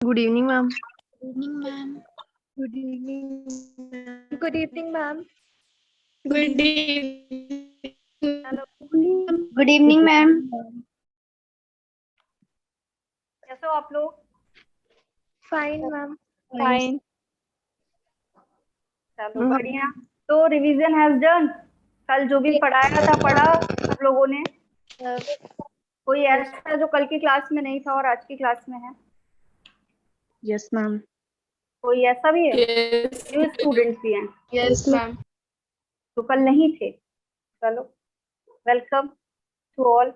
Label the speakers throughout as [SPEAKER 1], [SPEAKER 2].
[SPEAKER 1] Good evening, ma'am.
[SPEAKER 2] Good evening, ma'am.
[SPEAKER 1] Good evening.
[SPEAKER 3] Good evening, ma'am.
[SPEAKER 2] Good evening.
[SPEAKER 4] Hello,
[SPEAKER 2] Good evening, ma'am.
[SPEAKER 4] कैसे हो आप लोग?
[SPEAKER 3] Fine, ma'am.
[SPEAKER 1] Fine.
[SPEAKER 4] चलो बढ़िया। तो रिवीजन हैज डन। कल जो भी पढ़ाया था पढ़ा सब लोगों ने। कोई ऐसा जो कल की क्लास में नहीं था और आज की क्लास में है?
[SPEAKER 1] Yes, ma'am.
[SPEAKER 4] कोई ऐसा भी है?
[SPEAKER 2] Yes.
[SPEAKER 4] न्यू स्टूडेंट्स भी हैं
[SPEAKER 2] Yes, ma'am.
[SPEAKER 4] जो कल नहीं थे। चलो, वेलकम टू ऑल।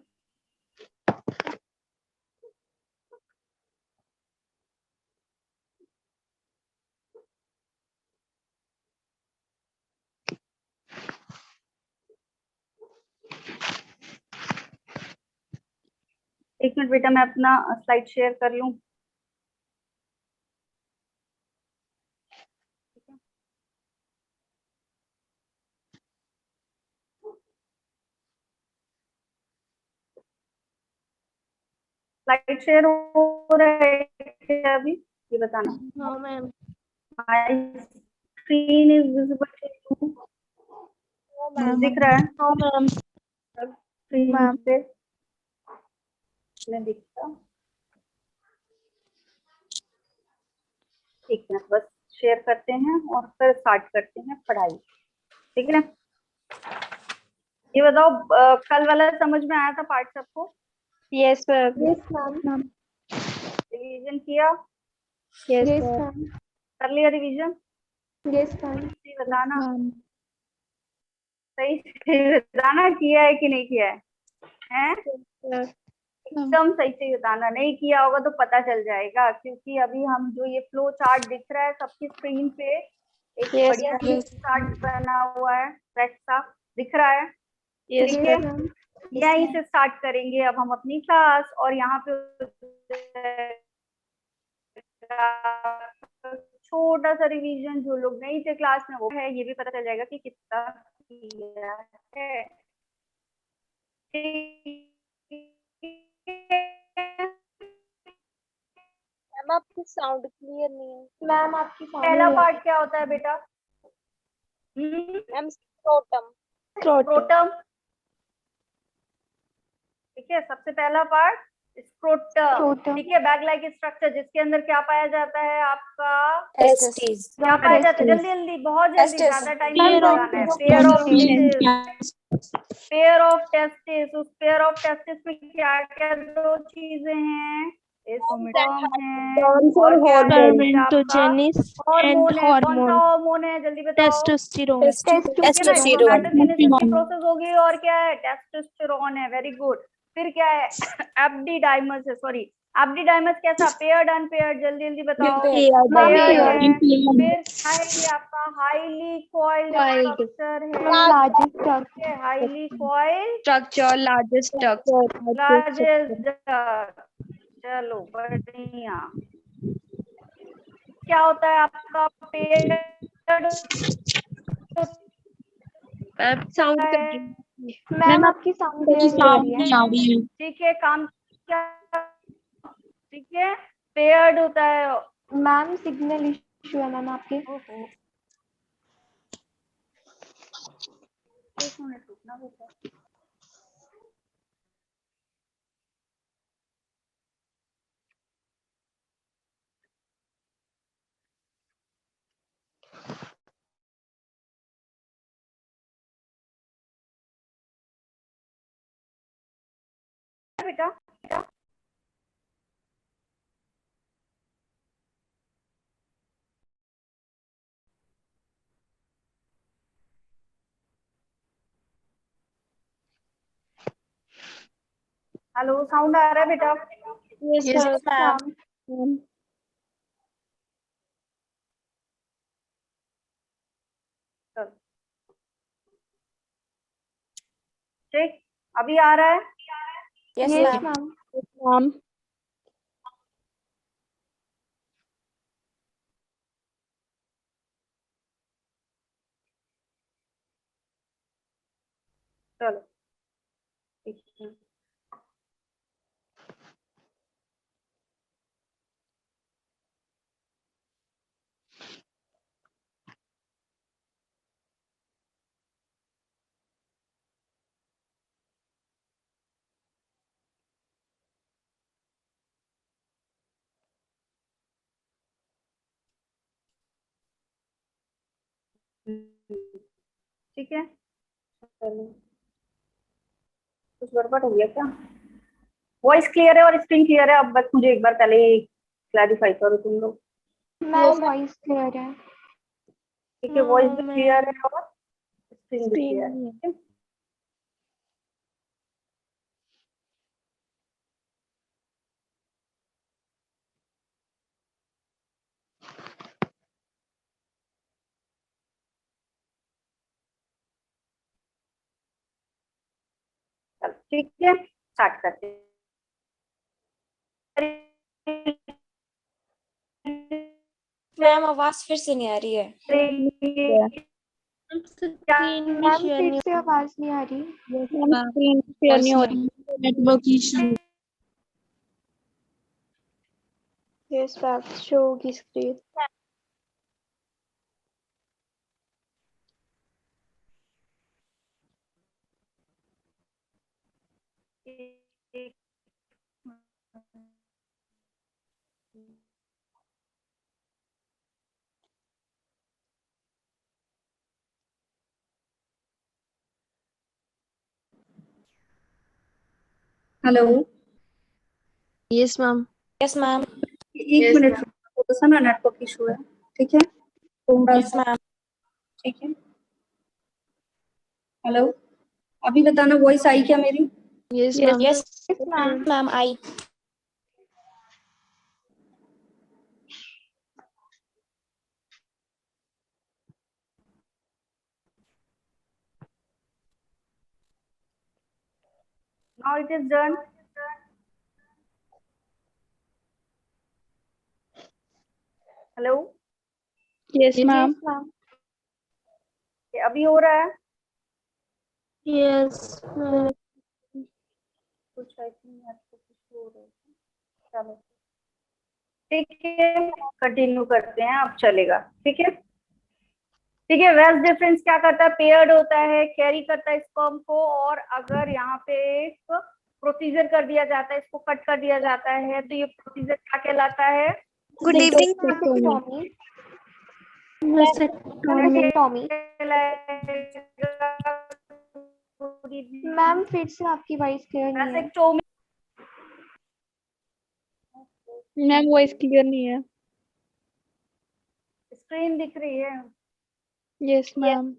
[SPEAKER 4] एक मिनट बेटा, मैं अपना स्लाइड शेयर कर लूं। स्लाइड शेयर हो रहा है क्या अभी? ये बताना।
[SPEAKER 3] No, ma'am.
[SPEAKER 4] My screen is visible to you? दिख रहा है
[SPEAKER 3] No, ma'am.
[SPEAKER 4] Screen
[SPEAKER 3] Ma'am.
[SPEAKER 4] पे? मैं दिखता। एक मिनट बस शेयर करते हैं और फिर स्टार्ट करते हैं पढ़ाई। ठीक है, ये बताओ कल वाला समझ में आया था पार्ट सबको?
[SPEAKER 3] Yes, sir. Yes, ma'am.
[SPEAKER 4] Revision किया?
[SPEAKER 3] Yes, ma'am.
[SPEAKER 4] कर लिया रिवीजन?
[SPEAKER 3] Yes, ma'am.
[SPEAKER 4] सही बताना, सही से बताना, किया है कि नहीं किया है? हैं?
[SPEAKER 3] Sir.
[SPEAKER 4] एकदम सही से बताना, नहीं किया होगा तो पता चल जाएगा, क्योंकि अभी हम जो ये फ्लो चार्ट दिख रहा है सबकी स्क्रीन पे, एक
[SPEAKER 3] Yes,
[SPEAKER 4] बढ़िया
[SPEAKER 3] ma'am.
[SPEAKER 4] चार्ट बना हुआ है, ट्रैक सा दिख रहा है।
[SPEAKER 3] Yes,
[SPEAKER 4] ठीक है,
[SPEAKER 3] ma'am.
[SPEAKER 4] यहीं से स्टार्ट करेंगे अब हम अपनी क्लास। और यहाँ पे छोटा सा रिवीजन, जो लोग नहीं थे क्लास में वो है, ये भी पता चल जाएगा कि कितना किया है।
[SPEAKER 3] मैम आपकी साउंड क्लियर नहीं है। मैम आपकी साउंड
[SPEAKER 4] पहला पार्ट क्या होता है बेटा?
[SPEAKER 3] Ma'am scrotum.
[SPEAKER 4] स्क्रोटम। ठीक है, सबसे पहला पार्ट स्क्रोटम। ठीक है, बैग लाइक स्ट्रक्चर, जिसके अंदर क्या पाया जाता है आपका?
[SPEAKER 2] Testes.
[SPEAKER 4] क्या पाया जाता है? जल्दी जल्दी, बहुत जल्दी,
[SPEAKER 2] Testes.
[SPEAKER 4] ज्यादा टाइम नहीं लगाना है। Pair of testis. Pair of testis, उस पेयर ऑफ टेस्टिस में क्या क्या दो चीजें हैं? स्पर्म है और क्या है?
[SPEAKER 3] Spermatogenesis
[SPEAKER 4] हार्मोन है। कौन सा हार्मोन है? जल्दी बताओ।
[SPEAKER 3] testosterone.
[SPEAKER 2] Testosterone.
[SPEAKER 4] स्पर्मेटोजेनेसिस की प्रोसेस होगी और क्या है? टेस्टोस्टेरोन है। Very good. फिर क्या है? एप्सिडाइमस है, सॉरी एप्सिडाइमस कैसा? Paired unpaired? जल्दी जल्दी बताओ। पेयर्ड है। फिर हाईली, आपका हाईली कॉइल्ड स्ट्रक्चर है, highly coiled
[SPEAKER 1] Structure, largest structure.
[SPEAKER 4] Largest. चलो बढ़िया। क्या होता है आपका? पेयर्ड
[SPEAKER 1] Sound
[SPEAKER 4] है।
[SPEAKER 1] कर रही है।
[SPEAKER 3] मैम आपकी साउंड क्लियर आ रही है।
[SPEAKER 4] ठीक है, काम क्या? ठीक है, पेयर्ड होता है।
[SPEAKER 3] मैम सिग्नल इशू है मैम आपके।
[SPEAKER 4] ओहो, एक मिनट रुकना बेटा। बेटा हेलो, साउंड आ रहा है बेटा?
[SPEAKER 3] Yes, ma'am.
[SPEAKER 4] चलो, ठीक, अभी आ रहा है?
[SPEAKER 2] Yes,
[SPEAKER 3] Yes,
[SPEAKER 2] ma'am.
[SPEAKER 3] ma'am.
[SPEAKER 4] चलो ठीक है। ठीक है, चलो कुछ गड़बड़ हो गया क्या? वॉइस क्लियर है और स्क्रीन क्लियर है? अब बस मुझे एक बार पहले क्लैरिफाई करो तुम लोग।
[SPEAKER 3] मैम वॉइस क्लियर है।
[SPEAKER 4] ठीक है, वॉइस भी क्लियर है और स्क्रीन भी क्लियर है। ठीक है? चलो ठीक है, स्टार्ट करते हैं।
[SPEAKER 2] मैम आवाज फिर से नहीं आ रही है।
[SPEAKER 3] मैम फिर से आवाज नहीं आ रही।
[SPEAKER 1] स्क्रीन शेयर नहीं हो रही, network issue.
[SPEAKER 3] Yes ma'am, show होगी screen.
[SPEAKER 4] Hello,
[SPEAKER 1] yes ma'am.
[SPEAKER 2] Yes ma'am.
[SPEAKER 4] एक मिनट, थोड़ा सा ना नेटवर्क इशू है। ठीक है, थोड़ा
[SPEAKER 2] यस
[SPEAKER 4] सा।
[SPEAKER 2] मैम।
[SPEAKER 4] ठीक है, हेलो, अभी बताना वॉइस आई क्या मेरी?
[SPEAKER 1] Yes ma'am.
[SPEAKER 2] Yes
[SPEAKER 3] ma'am
[SPEAKER 2] ma'am I.
[SPEAKER 4] Now it is done. Hello,
[SPEAKER 1] yes ma'am.
[SPEAKER 3] Ma'am
[SPEAKER 4] अभी हो रहा है
[SPEAKER 1] यस
[SPEAKER 4] कुछ? आई थिंक नेटवर्क इशू हो रहा है। चलो ठीक है, कंटिन्यू करते हैं, अब चलेगा। ठीक है, ठीक है। वेस्ट डिफरेंस क्या करता है? पेयर्ड होता है, कैरी करता है स्पर्म को, और अगर यहाँ पे एक प्रोसीजर कर दिया जाता है, इसको कट कर दिया जाता है, तो ये प्रोसीजर क्या कहलाता है?
[SPEAKER 3] Good evening Tommy. मैम फिर से आपकी वॉइस क्लियर नहीं है।
[SPEAKER 1] मैम, वॉइस क्लियर नहीं है।
[SPEAKER 4] स्क्रीन दिख रही है?
[SPEAKER 1] Yes ma'am.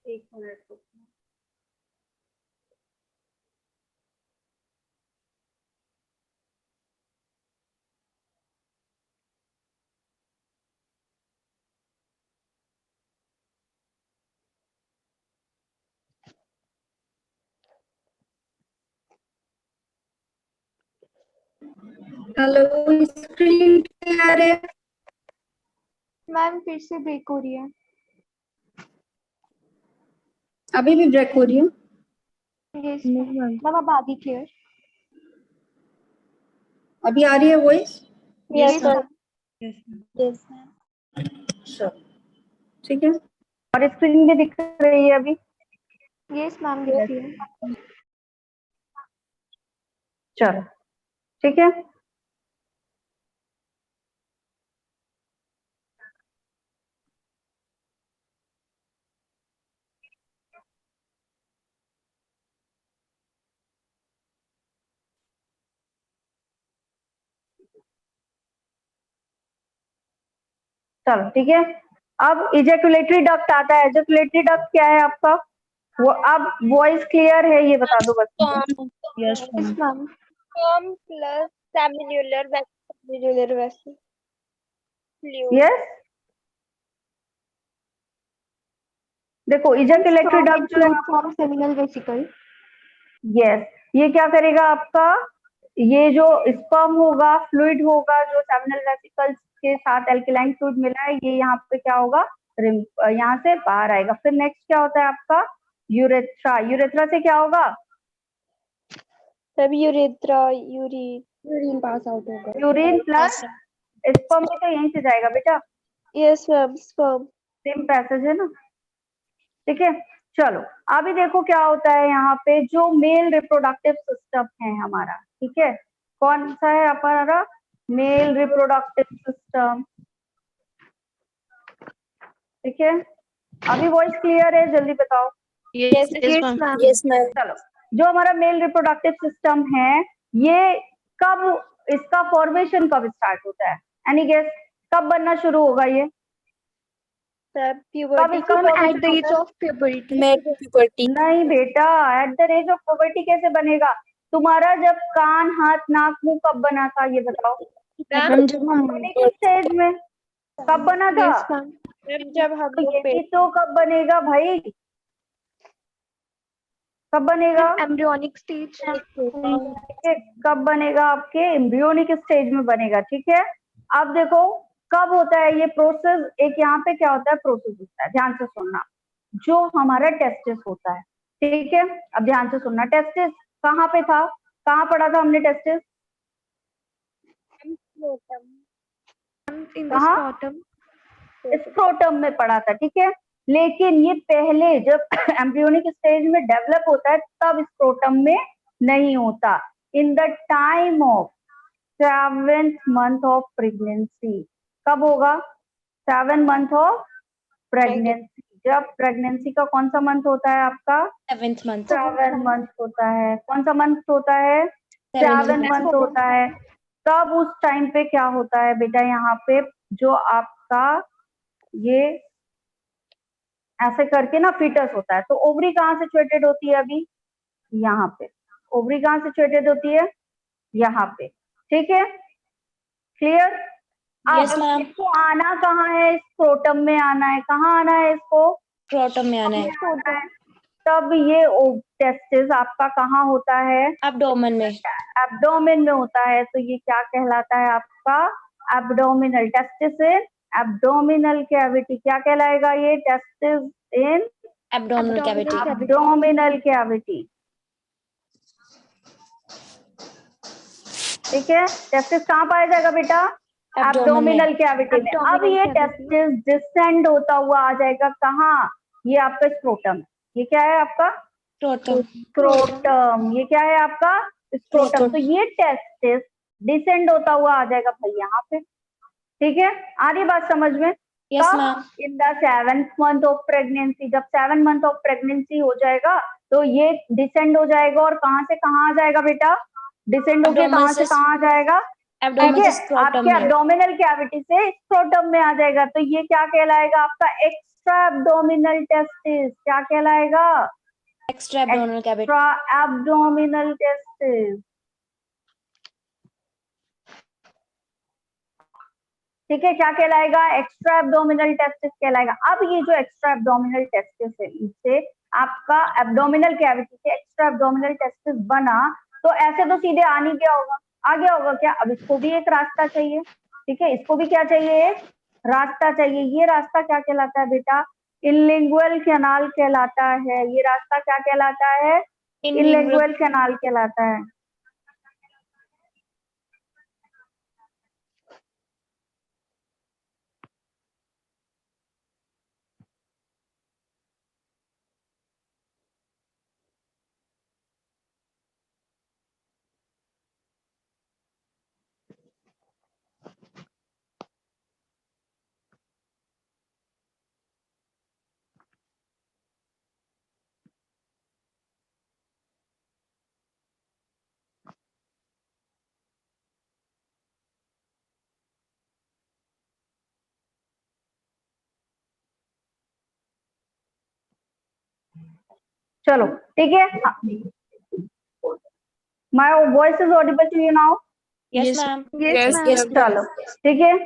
[SPEAKER 4] एक मिनट रुकना। हेलो, स्क्रीन क्लियर है?
[SPEAKER 3] मैम फिर से ब्रेक हो रही है।
[SPEAKER 4] अभी भी ब्रेक हो रही है?
[SPEAKER 3] यस मैम, अब आ गई क्लियर।
[SPEAKER 4] अभी आ रही है voice?
[SPEAKER 3] Yes ma'am.
[SPEAKER 1] Yes ma'am.
[SPEAKER 4] ठीक है, और स्क्रीन भी दिख रही है अभी?
[SPEAKER 3] यस मैम दिख रही है।
[SPEAKER 4] चलो ठीक है, चलो ठीक है। अब इजैकुलेटरी डक्ट आता है। इजैकुलेटरी डक्ट क्या है आपका? वो अब वॉइस क्लियर है, ये बता दो बस।
[SPEAKER 1] Yes
[SPEAKER 3] yes ma'am. Sperm plus seminal vessel fluid.
[SPEAKER 4] Yes, देखो इजैकुलेटरी डक्ट जो है,
[SPEAKER 3] फ्रॉम सेमिनल वेसिकल।
[SPEAKER 4] यस, ये क्या करेगा आपका? ये जो स्पर्म होगा, फ्लूइड होगा, जो सेमिनल वेसिकल्स के साथ एल्कलाइन फ्लूइड मिला है, ये यहाँ पे क्या होगा? यहाँ से बाहर आएगा। फिर नेक्स्ट क्या होता है आपका? यूरेथ्रा। यूरेथ्रा से क्या होगा?
[SPEAKER 3] तब यूरेथ्रा यूरिन पास आउट होगा।
[SPEAKER 4] यूरिन प्लस स्पर्म भी तो यहीं से जाएगा बेटा,
[SPEAKER 3] yes ma'am, sperm.
[SPEAKER 4] Same passage है ना। ठीक है, चलो अभी देखो क्या होता है यहाँ पे, जो मेल रिप्रोडक्टिव सिस्टम है हमारा, ठीक है, कौन सा है हमारा मेल रिप्रोडक्टिव सिस्टम, ठीक है, अभी वॉइस क्लियर है, जल्दी बताओ।
[SPEAKER 1] Yes, ma'am.
[SPEAKER 2] Yes, ma'am.
[SPEAKER 4] चलो, जो हमारा मेल रिप्रोडक्टिव सिस्टम है, ये कब, इसका फॉर्मेशन कब स्टार्ट होता है, एनी गेस, कब बनना शुरू होगा ये, कब इसका
[SPEAKER 3] at the age
[SPEAKER 4] formation
[SPEAKER 3] of puberty.
[SPEAKER 2] Mid puberty.
[SPEAKER 4] नहीं बेटा, at the age of puberty कैसे बनेगा, तुम्हारा जब कान हाथ नाक मुंह कब बना था ये बताओ,
[SPEAKER 3] Ma'am, जब हम
[SPEAKER 4] किस स्टेज में कब बना था,
[SPEAKER 3] yes ma'am. जब हम
[SPEAKER 4] तो ये भी तो कब बनेगा भाई, कब बनेगा,
[SPEAKER 3] embryonic stage.
[SPEAKER 4] कब बनेगा, आपके एम्ब्रियोनिक स्टेज में बनेगा, ठीक है। अब देखो कब होता है ये प्रोसेस, एक यहाँ पे क्या होता है, प्रोसेस होता है, ध्यान से सुनना, जो हमारा टेस्टिस होता है, ठीक है, अब ध्यान से सुनना, टेस्टिस कहाँ पे था, कहाँ पढ़ा था हमने टेस्टिस,
[SPEAKER 3] In the
[SPEAKER 4] कहाँ,
[SPEAKER 3] scrotum.
[SPEAKER 4] स्क्रोटम में पढ़ा था, ठीक है, लेकिन ये पहले जब एम्ब्रियोनिक स्टेज में डेवलप होता है तब स्क्रोटम में नहीं होता, in the time of 7th month of pregnancy, कब होगा, 7 month ऑफ प्रेगनेंसी, जब प्रेगनेंसी का कौन सा मंथ होता है आपका,
[SPEAKER 2] 7th month.
[SPEAKER 4] 7 मंथ होता है, कौन सा मंथ होता है, 7 मंथ होता है, तब उस टाइम पे क्या होता है बेटा, यहाँ पे जो आपका ये ऐसे करके ना फीटस होता है, तो ओवरी कहाँ से सिचुएटेड होती है, अभी यहाँ पे, ओवरी कहाँ से सिचुएटेड होती है, यहाँ पे, ठीक है, क्लियर।
[SPEAKER 2] Yes,
[SPEAKER 4] अब
[SPEAKER 2] ma'am.
[SPEAKER 4] इसको आना कहाँ है, स्क्रोटम में आना है, कहाँ आना है इसको,
[SPEAKER 2] Scrotum में आना है.
[SPEAKER 4] तब ये टेस्टिस आपका कहाँ होता है,
[SPEAKER 2] Abdomen में.
[SPEAKER 4] एब्डोमेन में होता है, तो ये क्या कहलाता है आपका, abdominal testis in abdominal cavity, क्या कहलाएगा ये, testis in
[SPEAKER 2] Abdominal cavity.
[SPEAKER 4] Abdominal cavity, ठीक है, टेस्टिस कहाँ पाया जाएगा बेटा, एब्डोमिनल कैविटी में। अब ये टेस्टिस डिसेंड होता हुआ आ जाएगा कहाँ, ये आपका स्क्रोटम, ये क्या है आपका,
[SPEAKER 2] Scrotum.
[SPEAKER 4] स्क्रोटम, ये क्या है आपका, स्क्रोटम, तो ये टेस्टिस डिसेंड होता हुआ आ जाएगा भाई यहाँ पे, ठीक है, आ रही बात समझ में।
[SPEAKER 2] Yes, ma'am.
[SPEAKER 4] In the 7th month of pregnancy, जब 7 मंथ ऑफ प्रेगनेंसी हो जाएगा तो ये डिसेंड हो जाएगा, और कहाँ से कहाँ आ जाएगा बेटा, डिसेंड होके
[SPEAKER 2] Abdomen
[SPEAKER 4] कहाँ से
[SPEAKER 2] से
[SPEAKER 4] कहाँ आ जाएगा,
[SPEAKER 2] Abdomen
[SPEAKER 4] ठीक
[SPEAKER 2] से
[SPEAKER 4] है,
[SPEAKER 2] scrotum
[SPEAKER 4] आपके
[SPEAKER 2] में.
[SPEAKER 4] एब्डोमिनल कैविटी से स्क्रोटम में आ जाएगा, तो ये क्या कहलाएगा आपका, एक्स्ट्रा एब्डोमिनल टेस्टिस, क्या कहलाएगा,
[SPEAKER 2] Extra abdominal cavity.
[SPEAKER 4] Extra abdominal testis, ठीक है, क्या कहलाएगा, एक्स्ट्रा एब्डोमिनल टेस्टिस कहलाएगा। अब ये जो एक्स्ट्रा एब्डोमिनल टेस्टिस है, इससे आपका एब्डोमिनल कैविटी से एक्स्ट्रा एब्डोमिनल टेस्टिस बना, तो ऐसे तो सीधे आ नहीं गया होगा, आ गया होगा क्या, अब इसको भी एक रास्ता चाहिए, ठीक है, इसको भी क्या चाहिए, एक रास्ता चाहिए, ये रास्ता क्या कहलाता है बेटा, इनलिंगुअल कैनाल कहलाता है, ये रास्ता क्या कहलाता है, इनलिंगुअल कैनाल कहलाता है, चलो ठीक है, my voice is audible to you now,
[SPEAKER 2] Yes, ma'am.
[SPEAKER 3] Yes, ma'am.
[SPEAKER 2] Yes, ma'am.
[SPEAKER 4] चलो ठीक है,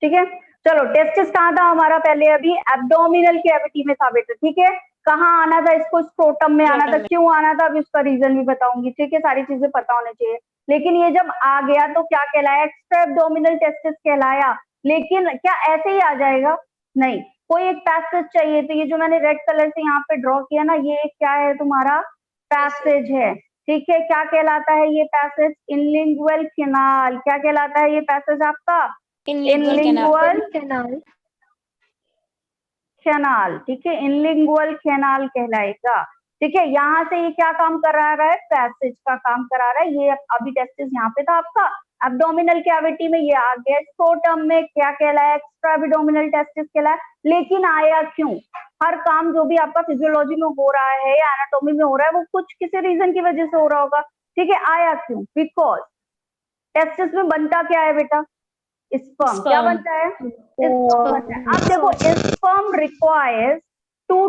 [SPEAKER 4] ठीक है, चलो टेस्टिस कहाँ था हमारा, पहले अभी एब्डोमिनल कैविटी में था बेटा, ठीक है, कहाँ आना था इसको, स्क्रोटम में आना था, क्यों आना था अभी उसका रीजन भी बताऊंगी, ठीक है, सारी चीजें पता होनी चाहिए, लेकिन ये जब आ गया तो क्या कहलाया, एक्स्ट्रा एब्डोमिनल टेस्टिस कहलाया, लेकिन क्या ऐसे ही आ जाएगा, नहीं, कोई एक पैसेज चाहिए, तो ये जो मैंने रेड कलर से यहाँ पे ड्रॉ किया ना, ये क्या है तुम्हारा पैसेज है, ठीक है, क्या कहलाता है ये पैसेज? इनलिंगुअल कैनाल। क्या कहलाता है ये पैसेज आपका?
[SPEAKER 2] इनलिंगुअल
[SPEAKER 4] इनलिंगुअल
[SPEAKER 3] कैनाल।
[SPEAKER 4] कैनाल। ठीक है, इनलिंगुअल कैनाल कहलाएगा। ठीक है, यहाँ से ये क्या काम करा रहा है? पैसेज का काम करा रहा है। ये अभी टेस्टिस यहाँ पे था आपका, एब्डोमिनल कैविटी में ये आ गया, स्क्रोटम में क्या कहलाया? एक्स्ट्रा एब्डोमिनल टेस्टिस कहलाया। लेकिन आया क्यों? हर काम जो भी आपका फिजियोलॉजी में हो रहा है या एनाटोमी में हो रहा है वो कुछ किसी रीजन की वजह से हो रहा होगा। ठीक है, आया क्यों? बिकॉज टेस्टिस में बनता क्या है बेटा? स्पर्म। क्या बनता है? स्पर्म बनता है। अब देखो, स्पर्म रिक्वायर्स टू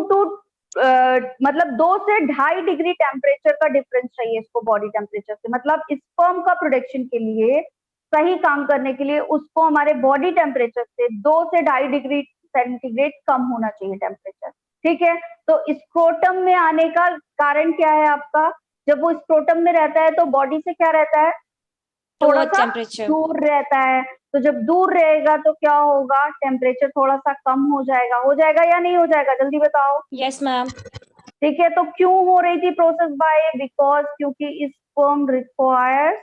[SPEAKER 4] मतलब 2 से 2.5 डिग्री टेम्परेचर का डिफरेंस चाहिए इसको बॉडी टेम्परेचर से। मतलब स्पर्म का प्रोडक्शन के लिए, सही काम करने के लिए उसको हमारे बॉडी टेम्परेचर से 2 से 2.5 डिग्री सेंटीग्रेड कम होना चाहिए टेम्परेचर। ठीक है, तो स्क्रोटम में आने का कारण क्या है आपका? जब वो स्क्रोटम में रहता है तो बॉडी से क्या रहता है? थोड़ा सा
[SPEAKER 2] टेम्परेचर
[SPEAKER 4] दूर रहता है। तो जब दूर रहेगा तो क्या होगा? टेम्परेचर थोड़ा सा कम हो जाएगा। हो जाएगा या नहीं हो जाएगा? जल्दी बताओ।
[SPEAKER 2] Yes ma'am.
[SPEAKER 4] ठीक है, तो क्यों हो रही थी प्रोसेस बाय? बिकॉज क्योंकि स्पर्म रिक्वायर्स।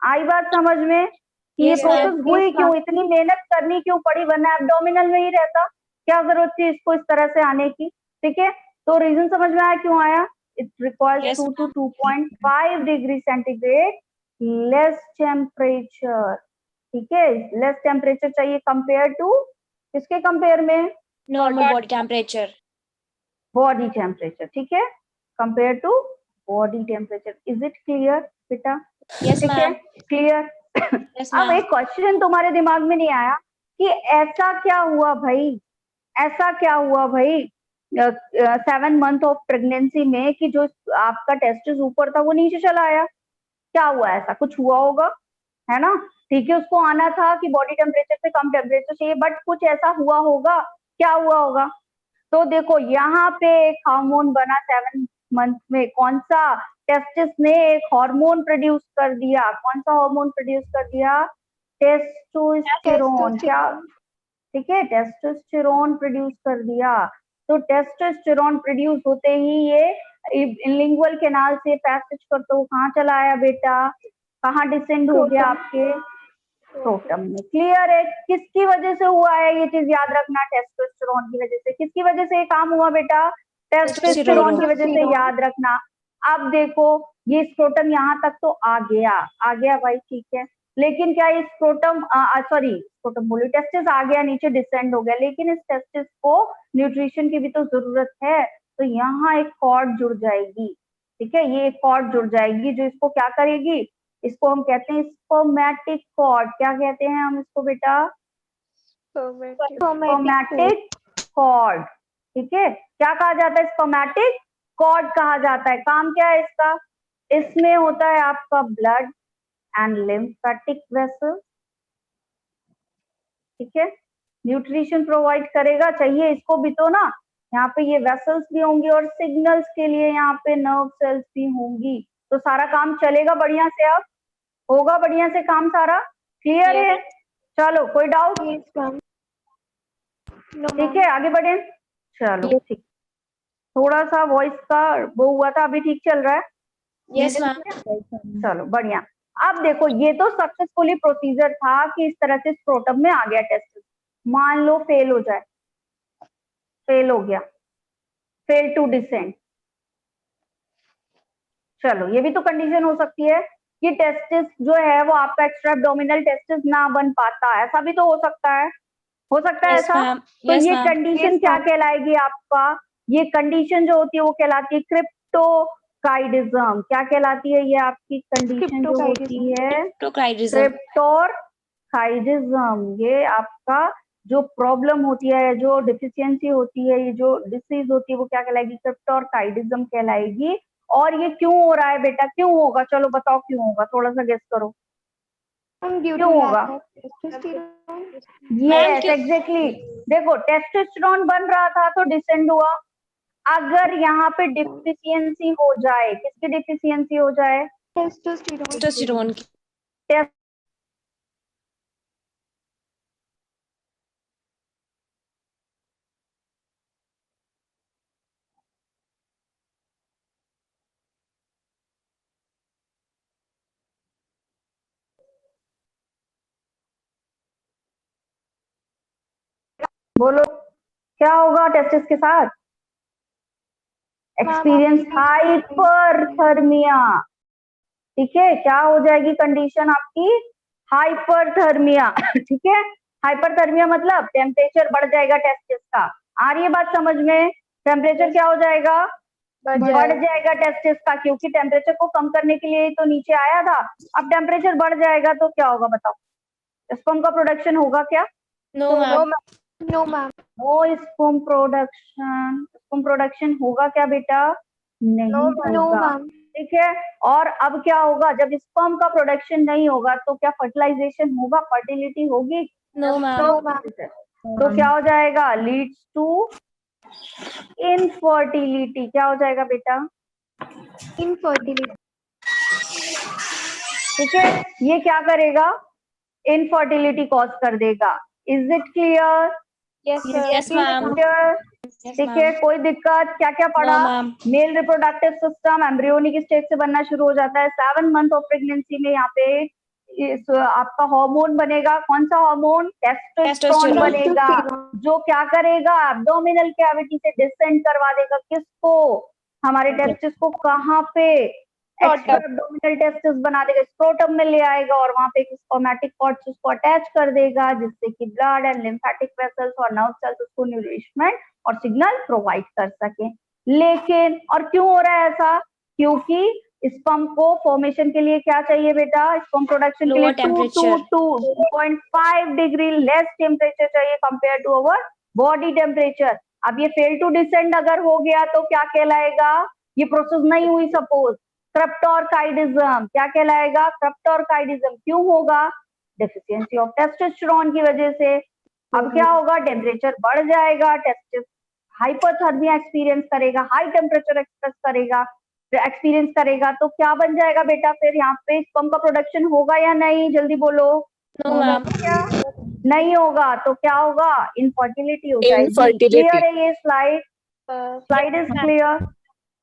[SPEAKER 4] आई बात समझ में कि ये
[SPEAKER 2] Yes,
[SPEAKER 4] प्रोसेस
[SPEAKER 2] ma'am.
[SPEAKER 4] हुई क्यों? इतनी मेहनत करनी क्यों पड़ी? वरना एब्डोमिनल में ही रहता। क्या जरूरत थी इसको इस तरह से आने की? ठीक है, तो रीजन समझ में आया क्यों आया? It requires
[SPEAKER 2] Yes,
[SPEAKER 4] 2 to 2.5 degree centigrade less temperature. ठीक है, लेस टेम्परेचर चाहिए कंपेयर टू, किसके कंपेयर में?
[SPEAKER 2] Normal body temperature.
[SPEAKER 4] Body temperature. ठीक है, compare to body temperature. Is it clear बेटा?
[SPEAKER 2] यस
[SPEAKER 4] ठीक है,
[SPEAKER 2] मैम।
[SPEAKER 4] क्लियर।
[SPEAKER 2] यस
[SPEAKER 4] अब
[SPEAKER 2] मैम।
[SPEAKER 4] एक क्वेश्चन तुम्हारे दिमाग में नहीं आया कि ऐसा क्या हुआ भाई? ऐसा क्या हुआ भाई 7 मंथ ऑफ प्रेगनेंसी में कि जो आपका टेस्टिस ऊपर था वो नीचे चला आया? क्या हुआ? ऐसा कुछ हुआ होगा, है ना? ठीक है, उसको आना था कि बॉडी टेम्परेचर से कम टेम्परेचर चाहिए, बट कुछ ऐसा हुआ होगा। क्या हुआ होगा? तो देखो यहाँ पे एक हार्मोन बना 7 मंथ में। कौन सा? टेस्टिस ने एक हार्मोन प्रोड्यूस कर दिया। कौन सा हार्मोन प्रोड्यूस कर दिया? टेस्टोस्टेरोन। क्या? ठीक है, टेस्टोस्टेरोन प्रोड्यूस कर दिया। तो टेस्टोस्टेरोन प्रोड्यूस होते ही ये लिंगुअल कैनाल से पैसेज करते हुए कहाँ चला आया बेटा? कहाँ डिसेंड हो गया? आपके स्क्रोटम में। क्लियर है? किसकी वजह से हुआ है ये चीज याद रखना? टेस्टोस्टेरोन की वजह से। किसकी वजह से ये काम हुआ बेटा? टेस्टोस्टेरोन की वजह से, याद रखना। अब देखो, ये स्क्रोटम यहाँ तक तो आ गया, आ गया भाई, ठीक है। लेकिन क्या ये स्क्रोटम, सॉरी स्क्रोटम बोली, टेस्टिस आ गया नीचे, डिसेंड हो गया, लेकिन इस टेस्टिस को न्यूट्रिशन की भी तो जरूरत है। तो यहाँ एक कॉर्ड जुड़ जाएगी। ठीक है, ये एक कॉर्ड जुड़ जाएगी जो इसको क्या करेगी? इसको हम कहते हैं स्पर्मेटिक कॉर्ड। क्या कहते हैं हम इसको बेटा? Spermatic cord. ठीक है, क्या कहा जाता है? स्पर्मेटिक कॉर्ड कहा जाता है। काम क्या है इसका? इसमें होता है आपका ब्लड एंड लिम्फेटिक वेसल। ठीक है, न्यूट्रिशन प्रोवाइड करेगा, चाहिए इसको भी तो ना। यहाँ पे ये वेसल्स भी होंगी और सिग्नल्स के लिए यहाँ पे नर्व सेल्स भी होंगी। तो सारा काम चलेगा बढ़िया से, अब होगा बढ़िया से काम सारा। क्लियर है? चलो, कोई डाउट? ठीक है, आगे बढ़े। चलो ठीक, थोड़ा सा वॉइस का वो हुआ था, अभी ठीक चल रहा है।
[SPEAKER 2] Yes ma'am.
[SPEAKER 4] चलो बढ़िया। अब देखो, ये तो सक्सेसफुली प्रोसीजर था कि इस तरह से स्क्रोटम में आ गया टेस्ट। मान लो फेल हो जाए, फेल हो गया, फेल टू डिसेंड। चलो, ये भी तो कंडीशन हो सकती है कि टेस्टिस जो है वो आपका एक्स्ट्रा एब्डोमिनल टेस्टिस ना बन पाता, ऐसा भी तो हो सकता है। हो सकता है
[SPEAKER 2] यस
[SPEAKER 4] ऐसा।
[SPEAKER 2] मैम।
[SPEAKER 4] तो
[SPEAKER 2] यस
[SPEAKER 4] ये
[SPEAKER 2] मैम।
[SPEAKER 4] कंडीशन क्या कहलाएगी आपका? ये कंडीशन जो होती है वो कहलाती है क्रिप्टोकाइडिज्म। क्या कहलाती है ये आपकी कंडीशन जो होती है?
[SPEAKER 2] क्रिप्टोकाइडिज्म।
[SPEAKER 4] क्रिप्टोकाइडिज्म। ये आपका जो प्रॉब्लम होती है, जो डिफिशियंसी होती है, ये जो डिसीज होती है वो क्या कहलाएगी? क्रिप्टोकाइडिज्म कहलाएगी। और ये क्यों हो रहा है बेटा? क्यों होगा? चलो बताओ क्यों होगा, थोड़ा सा गेस करो। क्यों होगा? Yes exactly. देखो, टेस्टोस्टेरोन बन रहा था तो डिसेंड हुआ। अगर यहाँ पे डिफिशियंसी हो जाए, किसकी डिफिशियंसी हो जाए?
[SPEAKER 2] टेस्टोस्टेरोन की।
[SPEAKER 4] बोलो क्या होगा टेस्टिस के साथ? Experience hyperthermia. ठीक है, क्या हो जाएगी कंडीशन आपकी? हाइपरथर्मिया। ठीक है, हाइपरथर्मिया मतलब टेम्परेचर बढ़ जाएगा टेस्टिस का। आ रही है बात समझ में? टेम्परेचर क्या हो जाएगा? बढ़ जाएगा टेस्टिस का, क्योंकि टेम्परेचर को कम करने के लिए ही तो नीचे आया था। अब टेम्परेचर बढ़ जाएगा तो क्या होगा बताओ? स्पर्म का प्रोडक्शन होगा क्या?
[SPEAKER 2] No ma'am.
[SPEAKER 3] No ma'am.
[SPEAKER 4] No sperm production. Sperm production होगा क्या बेटा? नहीं
[SPEAKER 3] नो
[SPEAKER 4] होगा।
[SPEAKER 3] मैम।
[SPEAKER 4] ठीक है, और अब क्या होगा? जब स्पर्म का प्रोडक्शन नहीं होगा तो क्या फर्टिलाइजेशन होगा? फर्टिलिटी होगी?
[SPEAKER 2] No ma'am.
[SPEAKER 3] No ma'am.
[SPEAKER 4] तो क्या हो जाएगा? Leads to infertility. क्या हो जाएगा बेटा?
[SPEAKER 3] इनफर्टिलिटी।
[SPEAKER 4] ठीक है, ये क्या करेगा? इनफर्टिलिटी कॉज कर देगा। Is it clear?
[SPEAKER 2] Yes ma'am.
[SPEAKER 4] ठीक है, कोई दिक्कत? क्या क्या पढ़ा?
[SPEAKER 2] No ma'am.
[SPEAKER 4] Male reproductive system embryonic stage से बनना शुरू हो जाता है। 7 मंथ ऑफ प्रेगनेंसी में यहाँ पे आपका हार्मोन बनेगा। कौन सा हार्मोन? टेस्टोस्टेरोन बनेगा, जो क्या करेगा? एब्डोमिनल कैविटी से डिसेंड करवा देगा। किसको? हमारे टेस्टिस को। कहाँ पे? एक्स्ट्राएब्डोमिनल टेस्टिस बना देगा, स्क्रोटम में ले आएगा और वहां पे स्पर्मेटिक कॉर्ड्स उसको अटैच कर देगा, जिससे कि ब्लड एंड लिम्फेटिक वेसल्स और नर्व सेल्स उसको न्यूरिशमेंट और सिग्नल प्रोवाइड कर सके। लेकिन और क्यों हो रहा है ऐसा? क्योंकि स्पर्म को फॉर्मेशन के लिए क्या चाहिए बेटा? स्पर्म प्रोडक्शन के लिए 2.5 डिग्री लेस टेम्परेचर चाहिए compare to our body temperature. अब ये फेल टू डिसेंड अगर हो गया तो क्या कहलाएगा? ये प्रोसेस नहीं हुई सपोज, क्रिप्टोरकाइडिज्म। क्या कहलाएगा? क्रिप्टोरकाइडिज्म। क्यों होगा? डेफिशिएंसी ऑफ टेस्टोस्टेरोन की वजह से। अब क्या होगा? टेम्परेचर बढ़ जाएगा, टेस्टिस हाइपोथर्मिया एक्सपीरियंस करेगा, हाई टेम्परेचर एक्सपीरियंस करेगा। तो क्या बन जाएगा बेटा? फिर यहाँ पे स्पर्म का प्रोडक्शन होगा या नहीं? जल्दी बोलो।
[SPEAKER 2] No ma'am.
[SPEAKER 4] क्या नहीं होगा? तो क्या होगा? इनफर्टिलिटी हो जाएगी। क्लियर है ये slide? Slide is clear?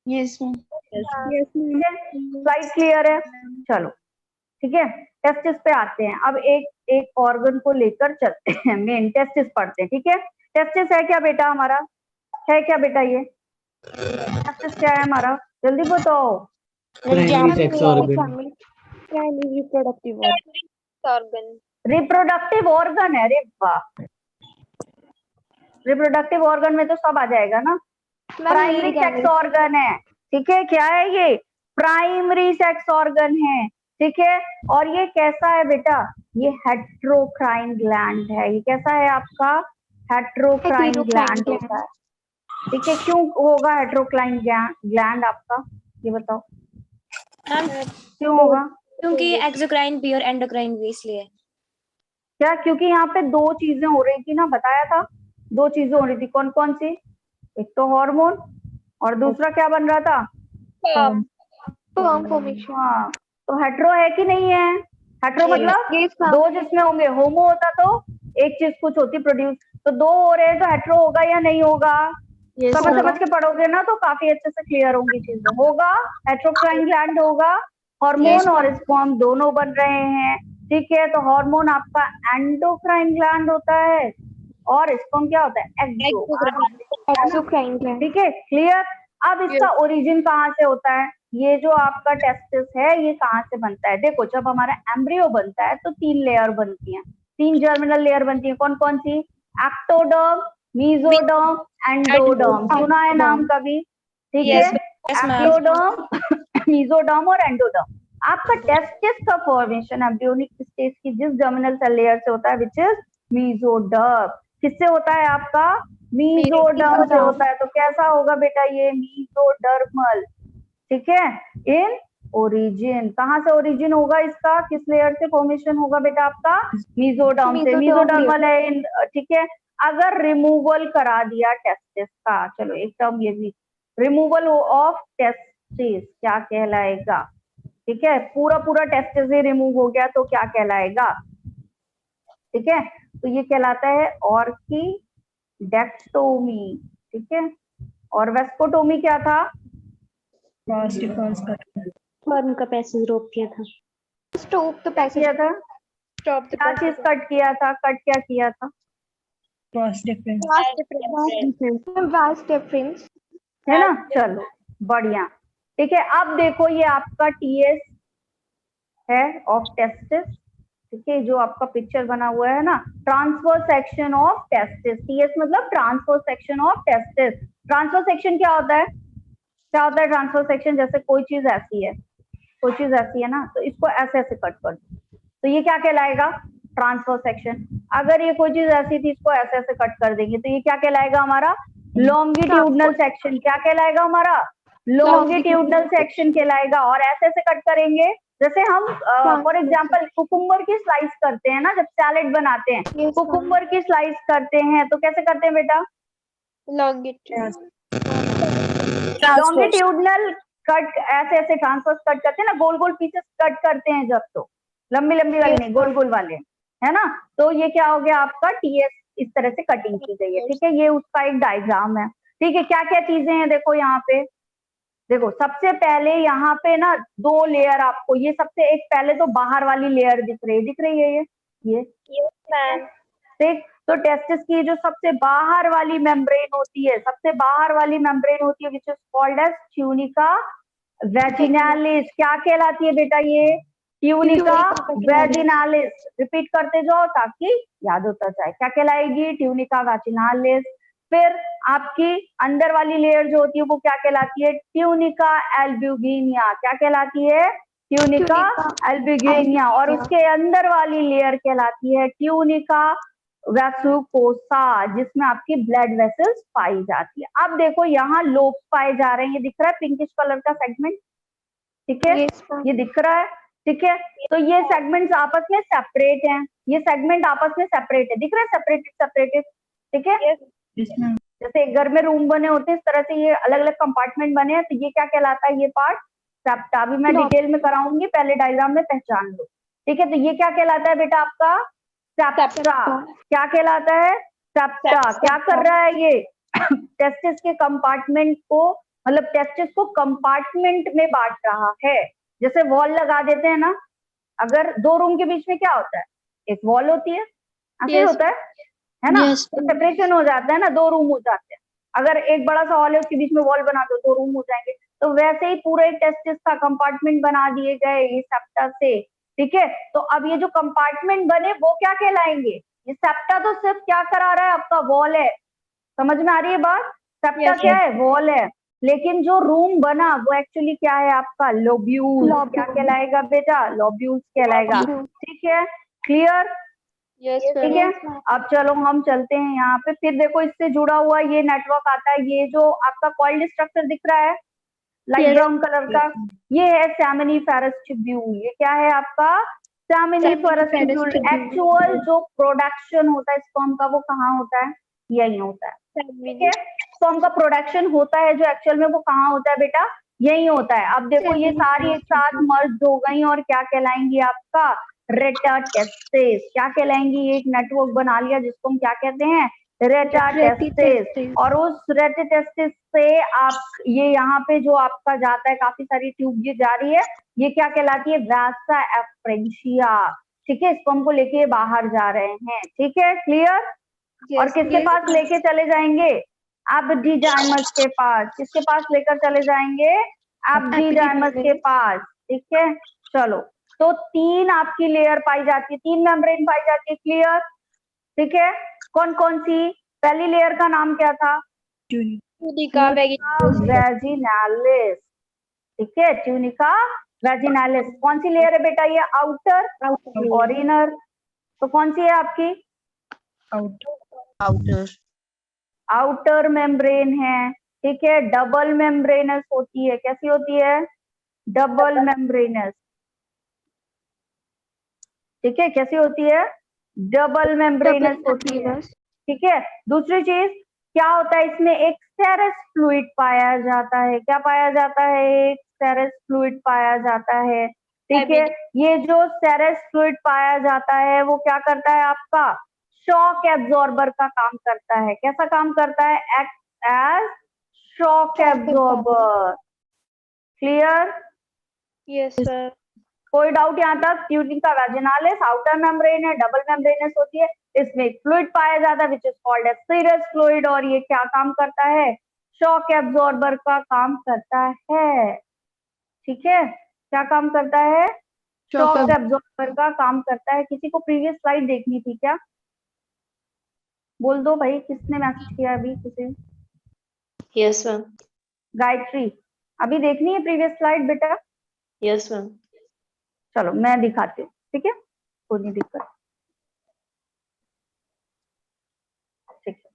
[SPEAKER 1] Yes ma'am.
[SPEAKER 4] Slide clear है? चलो ठीक है, टेस्टिस पे आते हैं। अब एक एक ऑर्गन को लेकर चलते हैं, मेन टेस्टिस पढ़ते हैं। ठीक है, टेस्टिस है क्या बेटा? हमारा है क्या बेटा? ये टेस्टिस क्या है हमारा? जल्दी बताओ।
[SPEAKER 3] Reproductive organ.
[SPEAKER 4] रिप्रोडक्टिव ऑर्गन है? अरे वाह, रिप्रोडक्टिव ऑर्गन में तो सब आ जाएगा ना। प्राइमरी सेक्स ऑर्गन है। ठीक है, क्या है ये? प्राइमरी सेक्स ऑर्गन है। ठीक है, और ये कैसा है बेटा? ये हेट्रोक्राइन ग्लैंड है। ये कैसा है आपका? हेट्रोक्राइन ग्लैंड होता है। ठीक है, क्यों होगा हेट्रोक्राइन ग्लैंड आपका? ये बताओ क्यों होगा?
[SPEAKER 2] क्योंकि एक्सोक्राइन बी और एंडोक्राइन बी, इसलिए।
[SPEAKER 4] क्या? क्योंकि यहाँ पे दो चीजें हो रही थी ना, बताया था। दो चीजें हो रही थी, कौन कौन सी? एक तो हार्मोन और दूसरा क्या बन रहा था?
[SPEAKER 3] Sperm formation.
[SPEAKER 4] हाँ, तो हेट्रो है कि नहीं है? हेट्रो मतलब दो जिसमें होंगे। होमो होता तो एक चीज कुछ होती प्रोड्यूस, तो दो हो रहे हैं तो हेट्रो होगा या नहीं होगा? समझ के पढ़ोगे ना तो काफी अच्छे से क्लियर होंगी चीजें। होगा, हेट्रोक्राइन ग्लैंड होगा, हार्मोन और स्पर्म दोनों बन रहे हैं। ठीक है, तो हार्मोन आपका एंडोक्राइन ग्लैंड होता है और स्पर्म क्या होता है? Exocrine gland. ठीक है, क्लियर? अब इसका ओरिजिन कहाँ से होता है? ये जो आपका टेस्टिस है ये कहाँ से बनता है? देखो, जब हमारा एम्ब्रियो बनता है तो 3 लेयर बनती हैं, 3 जर्मिनल लेयर बनती है। कौन कौन सी? Ectoderm, mesoderm, endoderm. सुना है नाम कभी? ठीक है, एक्टोडर्म, मीजोडर्म और एंडोडर्म। आपका टेस्टिस का फॉर्मेशन एम्ब्रियोनिक स्टेज की जिस जर्मिनल सेल लेयर से होता है, विच इज मीजोडर्म। किससे होता है आपका? मीजोडर्म से होता है। तो कैसा होगा बेटा? ये मीजोडर्मल। ठीक है, इन ओरिजिन। कहाँ से ओरिजिन होगा इसका? किस लेयर से फॉर्मेशन होगा बेटा आपका? मीजोडर्म से। मीजोडर्मल है इन। ठीक है, अगर रिमूवल करा दिया टेस्टिस का, चलो एक टर्म ये भी, रिमूवल ऑफ टेस्टिस क्या कहलाएगा? ठीक है, पूरा पूरा टेस्टिस ही रिमूव हो गया तो क्या कहलाएगा? ठीक है, तो ये कहलाता है ऑर्किडेक्टोमी। ठीक है, और वेस्कोटोमी क्या था?
[SPEAKER 1] स्पर्म का पैसेज रोक किया था।
[SPEAKER 3] Stop the passage.
[SPEAKER 4] किया था? क्या चीज कट किया था? कट क्या किया था?
[SPEAKER 1] Vast difference.
[SPEAKER 3] Vast difference.
[SPEAKER 4] है ना। चलो बढ़िया, ठीक है। अब देखो ये आपका टीएस है ऑफ टेस्टिस, ठीक है, जो आपका पिक्चर बना हुआ है ना, transfer section of testis. TS मतलब transfer section of testis. Transfer section क्या होता है, क्या होता है ट्रांसफर सेक्शन? जैसे कोई चीज ऐसी है, कोई चीज ऐसी है ना, तो इसको ऐसे ऐसे कट कर दो, तो ये क्या कहलाएगा? Transfer section. अगर ये कोई चीज ऐसी थी, इसको ऐसे ऐसे कट कर देंगे, तो ये क्या कहलाएगा हमारा? Longitudinal section. क्या कहलाएगा हमारा? लॉन्गिट्यूडनल सेक्शन कहलाएगा। और ऐसे ऐसे कट करेंगे, जैसे हम फॉर एग्जांपल कुकुम्बर की स्लाइस करते हैं ना, जब सैलेड बनाते हैं, कुकुम्बर की स्लाइस करते हैं तो कैसे करते हैं बेटा? लॉन्गिट्यूडनल कट, ऐसे ऐसे ट्रांसवर्स कट करते हैं ना, गोल गोल पीसेस कट करते हैं जब, तो लंबी लंबी वाले नहीं, गोल गोल वाले, है ना। तो ये क्या हो गया आपका? टीएस, इस तरह से कटिंग की गई है, ठीक है। ये उसका एक डायग्राम है, ठीक है। क्या क्या चीजें हैं देखो यहाँ पे, देखो सबसे पहले यहाँ पे ना दो लेयर आपको, ये सबसे एक पहले तो बाहर वाली लेयर दिख रही है ये ठीक। तो टेस्टिस की जो सबसे बाहर वाली मेम्ब्रेन होती है, सबसे बाहर वाली मेम्ब्रेन होती है, which is called as tunica vaginalis. क्या कहलाती है बेटा ये? ट्यूनिका वैजिनालिस। रिपीट करते जाओ ताकि याद होता जाए। क्या कहलाएगी? ट्यूनिका वैजिनालिस। फिर आपकी अंदर वाली लेयर जो होती है वो क्या कहलाती है? ट्यूनिका एल्ब्यूगिनिया। क्या कहलाती है? ट्यूनिका एल्ब्यूगिनिया। और उसके अंदर वाली लेयर कहलाती है ट्यूनिका वैसुकोसा, जिसमें आपकी ब्लड वेसल्स पाई जाती है। अब देखो यहाँ लोब्स पाए जा रहे हैं, ये दिख रहा है पिंकिश कलर का सेगमेंट, ठीक है, ये दिख रहा है, ठीक है। तो ये सेगमेंट्स आपस में सेपरेट हैं, ये सेगमेंट आपस में सेपरेट है, दिख रहा है, सेपरेटेड, ठीक है। जैसे एक घर में रूम बने होते हैं, इस तरह से ये अलग अलग कंपार्टमेंट बने हैं, तो ये क्या कहलाता है? ये पार्ट सेप्टा। अभी मैं डिटेल में कराऊंगी, पहले डायग्राम में पहचान लो, ठीक है। तो ये क्या कहलाता है बेटा आपका? सेप्टा। क्या कहलाता है? सेप्टा। क्या कर रहा है ये? टेस्टिस के कंपार्टमेंट को, मतलब टेस्टिस को कंपार्टमेंट में बांट रहा है। जैसे वॉल लगा देते हैं ना, अगर दो रूम के बीच में क्या होता है? एक वॉल होती है, ऐसे होता है ना, तो सेपरेशन हो जाता है ना, दो रूम हो जाते हैं। अगर एक बड़ा सा हॉल है, उसके बीच में वॉल बना दो, दो रूम हो जाएंगे। तो वैसे ही पूरे टेस्टिस का कंपार्टमेंट बना दिए गए ये सेप्टा से, ठीक है। तो अब ये जो कंपार्टमेंट बने वो क्या कहलाएंगे? ये सेप्टा तो सिर्फ क्या करा रहा है? आपका वॉल है। समझ में आ रही है बात? सेप्टा क्या है? वॉल है। लेकिन जो रूम बना वो एक्चुअली क्या है आपका? लोब्यूल। क्या कहलाएगा बेटा? लोब्यूल्स कहलाएगा, ठीक है। क्लियर? ठीक है। अब चलो हम चलते हैं यहाँ पे। फिर देखो इससे जुड़ा हुआ ये नेटवर्क आता है, ये जो आपका कॉइल्ड स्ट्रक्चर दिख रहा है लाइट ब्राउन कलर का, ये है सेमिनिफेरस ट्यूब्यूल। ये क्या है आपका? Seminiferous tubule. एक्चुअल जो प्रोडक्शन होता है स्पर्म का वो कहाँ होता है? यही होता है, ठीक है। स्पर्म का प्रोडक्शन होता है जो एक्चुअल में, वो कहाँ होता है बेटा? यही होता है। अब देखो ये सारी एक साथ मर्ज हो गई और क्या कहलाएंगी आपका? रेटाटेस्टिस। क्या कहलाएंगी? एक नेटवर्क बना लिया जिसको हम क्या कहते हैं? रेटाटेस्टिस। और उस रेटाटेस्टिस से आप ये यहाँ पे जो आपका जाता है, काफी सारी ट्यूब ये जा रही है, ये क्या कहलाती है? वैसा एफ्रेंशिया, ठीक है। स्पर्म को लेके बाहर जा रहे हैं, ठीक है। क्लियर? और किसके पास लेके चले जाएंगे? एपिडिडाइमस के पास। किसके पास लेकर चले जाएंगे? एपिडिडाइमस के पास, ठीक है। चलो, तो तीन आपकी लेयर पाई जाती है, तीन मेम्ब्रेन पाई जाती है। क्लियर? ठीक है। कौन कौन सी? पहली लेयर का नाम क्या था? ट्यूनिका वैजिनालिस, ठीक है। ट्यूनिका वैजिनालिस। कौन सी लेयर है बेटा ये? आउटर और इनर। तो कौन सी है आपकी? आउटर मेम्ब्रेन है, ठीक है। डबल मेम्ब्रेनस होती है। कैसी होती है? डबल मेम्ब्रेनस, ठीक है। कैसी होती है? डबल मेम्ब्रेनस होती है, ठीक है। दूसरी चीज क्या होता है इसमें? एक सेरस फ्लूइड पाया जाता है। क्या पाया जाता है? एक सेरस फ्लूइड पाया जाता है, ठीक है। ये जो सेरस फ्लूइड पाया जाता है वो क्या करता है आपका? शॉक एब्जॉर्बर का काम करता है। कैसा काम करता है? Act as shock absorber. Clear?
[SPEAKER 3] Yes sir.
[SPEAKER 4] कोई डाउट यहाँ तक? ट्यूनिका वैजिनालिस आउटर मेम्ब्रेन है, डबल मेम्ब्रेनस होती है, इसमें फ्लूइड पाया जाता है which is called as serous fluid, और ये क्या काम करता है? शॉक एब्जॉर्बर का काम करता है। ठीक है, क्या काम करता है? शॉक एब्जॉर्बर का काम करता है। किसी को प्रीवियस स्लाइड देखनी थी क्या? बोल दो भाई, किसने मैसेज किया अभी? किसी?
[SPEAKER 5] Yes ma'am.
[SPEAKER 4] गायत्री, अभी देखनी है प्रीवियस स्लाइड बेटा?
[SPEAKER 5] Yes ma'am.
[SPEAKER 4] चलो मैं दिखाती हूँ, ठीक है, कोई नहीं दिक्कत। ठीक है,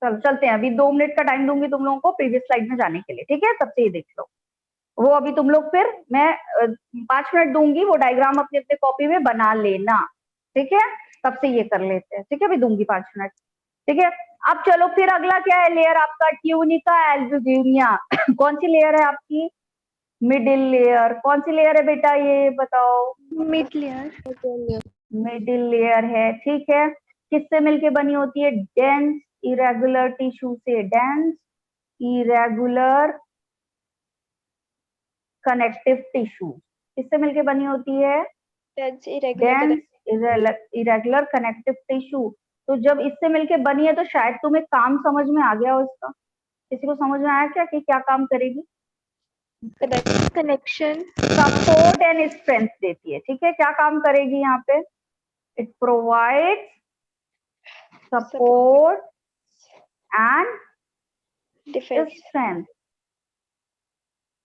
[SPEAKER 4] चलो चलते हैं। अभी 2 मिनट का टाइम दूंगी तुम लोगों को प्रीवियस स्लाइड में जाने के लिए, ठीक है? तब से ये देख लो। वो अभी तुम लोग फिर मैं 5 मिनट दूंगी, वो डायग्राम अपने अपने कॉपी में बना लेना, ठीक है? तब से ये कर लेते हैं, ठीक है? अभी दूंगी 5 मिनट, ठीक है? अब चलो फिर अगला क्या है लेयर आपका? Tunica albuginea. कौन सी लेयर है आपकी? Middle layer. कौन सी लेयर है बेटा, ये बताओ?
[SPEAKER 3] Mid layer.
[SPEAKER 4] मिडिल लेयर है, ठीक है? किससे मिलके बनी होती है? डेंस इरेगुलर टिश्यू से। डेंस इरेगुलर कनेक्टिव टिश्यू किससे मिलके बनी होती है? Dense irregular connective tissue. तो जब इससे मिलके बनी है तो शायद तुम्हें काम समझ में आ गया हो इसका। किसी को समझ में आया क्या कि क्या काम करेगी?
[SPEAKER 3] कनेक्शन,
[SPEAKER 4] सपोर्ट एंड स्ट्रेंथ देती है, ठीक है? क्या काम करेगी यहाँ पे? It provide support and strength,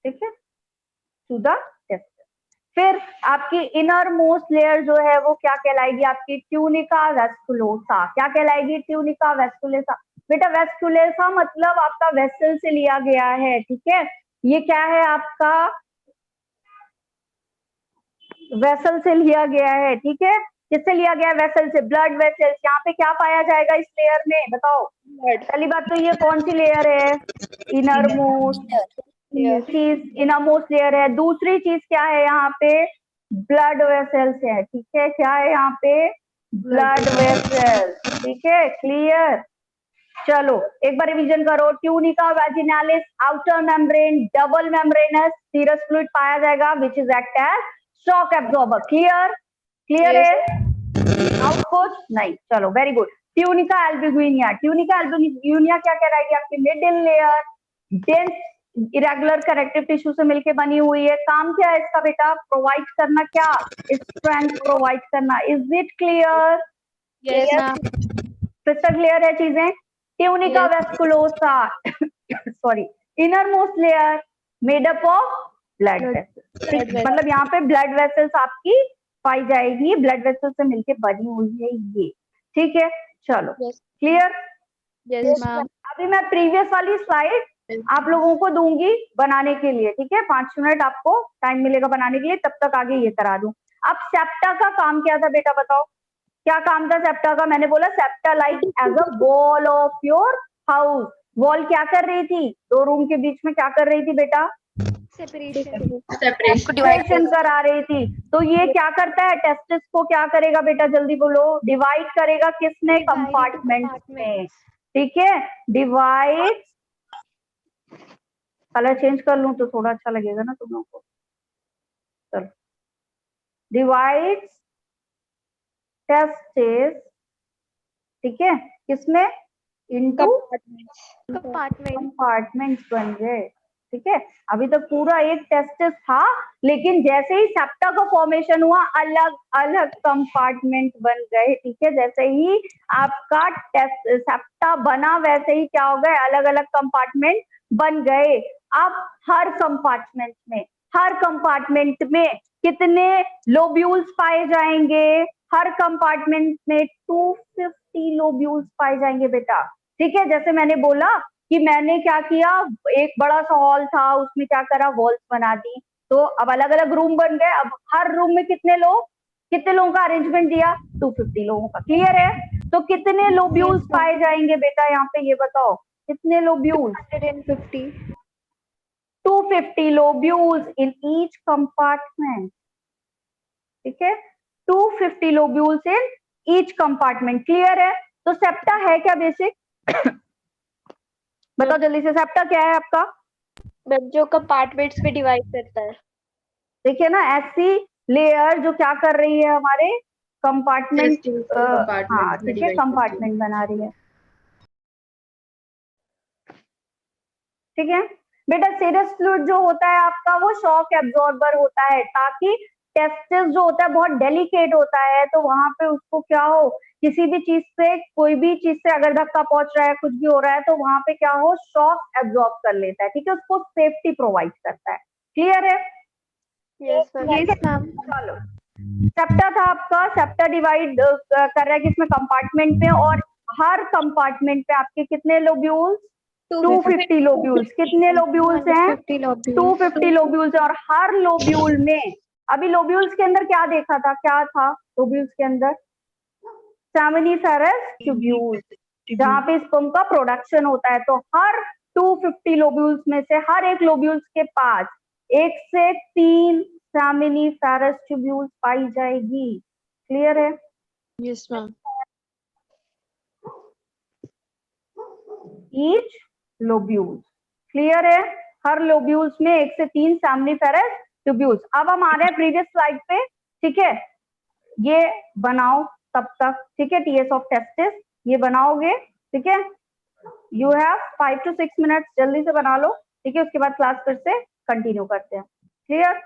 [SPEAKER 4] ठीक है, टू द टेस्ट। फिर आपकी इनर मोस्ट लेयर जो है वो क्या कहलाएगी? आपकी ट्यूनिका वेस्कुलोसा। क्या कहलाएगी? ट्यूनिका वेस्कुलोसा। बेटा वेस्कुलोसा मतलब आपका वेसल से लिया गया है, ठीक है? ये क्या है आपका? वेसल से लिया गया है, ठीक है? किससे लिया गया? वेसल से, ब्लड वेसल्स। यहाँ पे क्या पाया जाएगा इस लेयर में, बताओ? पहली बात तो ये कौन सी लेयर है? इनर मोस्ट चीज इनर मोस्ट लेयर है। दूसरी चीज क्या है यहाँ पे? ब्लड वेसल्स है, ठीक है? क्या है यहाँ पे? ब्लड वेसल्स, ठीक है? क्लियर? चलो एक बार रिवीजन करो। Tunica vaginalis outer membrane, double membranes, serous fluid पाया जाएगा which is act as shock absorber. Clear? Clear है? आउटपुट नहीं। चलो very good. Tunica albuginea. Tunica albuginea क्या कहलाएगी? आपकी middle layer dense irregular connective tissue से मिलके बनी हुई है। काम क्या है इसका बेटा? प्रोवाइड करना क्या? स्ट्रेंथ प्रोवाइड करना। Is it clear?
[SPEAKER 1] Yes ma'am.
[SPEAKER 4] Crystal clear है चीजें? Tunica vasculosa sorry, inner most layer made up of blood vessels. मतलब यहाँ पे ब्लड वेसल्स आपकी पाई जाएगी, ब्लड वेसल्स से मिलके बनी हुई है ये, ठीक है? चलो क्लियर?
[SPEAKER 1] Yes ma'am.
[SPEAKER 4] अभी मैं प्रीवियस वाली स्लाइड आप लोगों को दूंगी बनाने के लिए, ठीक है? 5 मिनट आपको टाइम मिलेगा बनाने के लिए, तब तक आगे ये करा दूं। अब सेप्टा का काम क्या था बेटा, बताओ? क्या काम था सेप्टा का? मैंने बोला septa like as a wall of your house. Wall क्या कर रही थी? 2 रूम के बीच में क्या कर रही थी बेटा? सेपरेशन करा रही थी। तो ये क्या करता है? टेस्टिस को क्या करेगा बेटा, जल्दी बोलो? डिवाइड करेगा किसने? कंपार्टमेंट में, ठीक है? डिवाइड, कलर चेंज कर लूं तो थोड़ा अच्छा लगेगा ना तुम लोगों को। चलो, डिवाइड टेस्टिस, ठीक है, किसमें? इनटू कंपार्टमेंट्स बन गए, ठीक है? अभी तक पूरा एक टेस्टिस था, लेकिन जैसे ही सेप्टा का फॉर्मेशन हुआ अलग अलग कंपार्टमेंट बन गए, ठीक है? जैसे ही आपका सेप्टा बना वैसे ही क्या हो गए? अलग अलग कंपार्टमेंट बन गए। अब हर कंपार्टमेंट में कितने लोब्यूल्स पाए जाएंगे? हर कंपार्टमेंट में 250 लोब्यूल्स पाए जाएंगे बेटा, ठीक है? जैसे मैंने बोला कि मैंने क्या किया, एक बड़ा सा हॉल था, उसमें क्या करा? वॉल्स बना दी। तो अब अलग अलग रूम बन गए। अब हर रूम में कितने लोगों का अरेंजमेंट दिया? 250 लोगों का। क्लियर है? तो कितने लोब्यूल्स पाए जाएंगे बेटा यहाँ पे, ये बताओ? कितने lobules? 250 lobules in each compartment, ठीक है? 250 lobules in each compartment. Clear है? तो सेप्टा है क्या बेसिक? बताओ जल्दी से, सेप्टा क्या है आपका?
[SPEAKER 3] जो कंपार्टमेंट्स में डिवाइड करता है।
[SPEAKER 4] देखिए ना, ऐसी लेयर जो क्या कर रही है हमारे कंपार्टमेंट, हाँ ठीक है, कंपार्टमेंट बना रही है। ठीक है बेटा, सीरस फ्लूइड जो होता है आपका वो शॉक एब्जॉर्बर होता है, ताकि टेस्टिस जो होता है बहुत डेलिकेट होता है, तो वहां पे उसको क्या हो, किसी भी चीज से, कोई भी चीज से अगर धक्का पहुंच रहा है, कुछ भी हो रहा है, तो वहां पे क्या हो, शॉक एब्जॉर्ब कर लेता है। ठीक है, उसको सेफ्टी प्रोवाइड करता है। क्लियर है?
[SPEAKER 3] Yes ma'am.
[SPEAKER 4] चलो, सेप्टा था आपका, सेप्टा डिवाइड कर रहा है किसमें, कंपार्टमेंट में, और हर कंपार्टमेंट पे आपके कितने लोब्यूल्स, 250 लोब्यूल्स। कितने लोब्यूल्स हैं? 250 लोब्यूल्स। और हर लोब्यूल में, अभी लोब्यूल्स के अंदर क्या देखा था, क्या था लोब्यूल्स के अंदर? सेमिनिफेरस ट्यूब्यूल्स, जहाँ पे स्पर्म का प्रोडक्शन होता है। तो हर 250 लोब्यूल्स में से हर एक लोब्यूल्स के पास 1 से 3 सेमिनिफेरस ट्यूब्यूल्स पाई जाएगी। क्लियर है?
[SPEAKER 1] Yes ma'am.
[SPEAKER 4] Each lobules. Clear है? हर लोब्यूल्स में 1 से 3 सेमिनिफेरस ट्यूब्यूल्स। अब हम आ रहे हैं प्रीवियस स्लाइड पे। ठीक है, ये बनाओ तब तक। ठीक है, टीएस ऑफ टेस्टिस ये बनाओगे। ठीक है, यू हैव 5 to 6 मिनट्स, जल्दी से बना लो। ठीक है, उसके बाद क्लास फिर से कंटिन्यू करते हैं। क्लियर?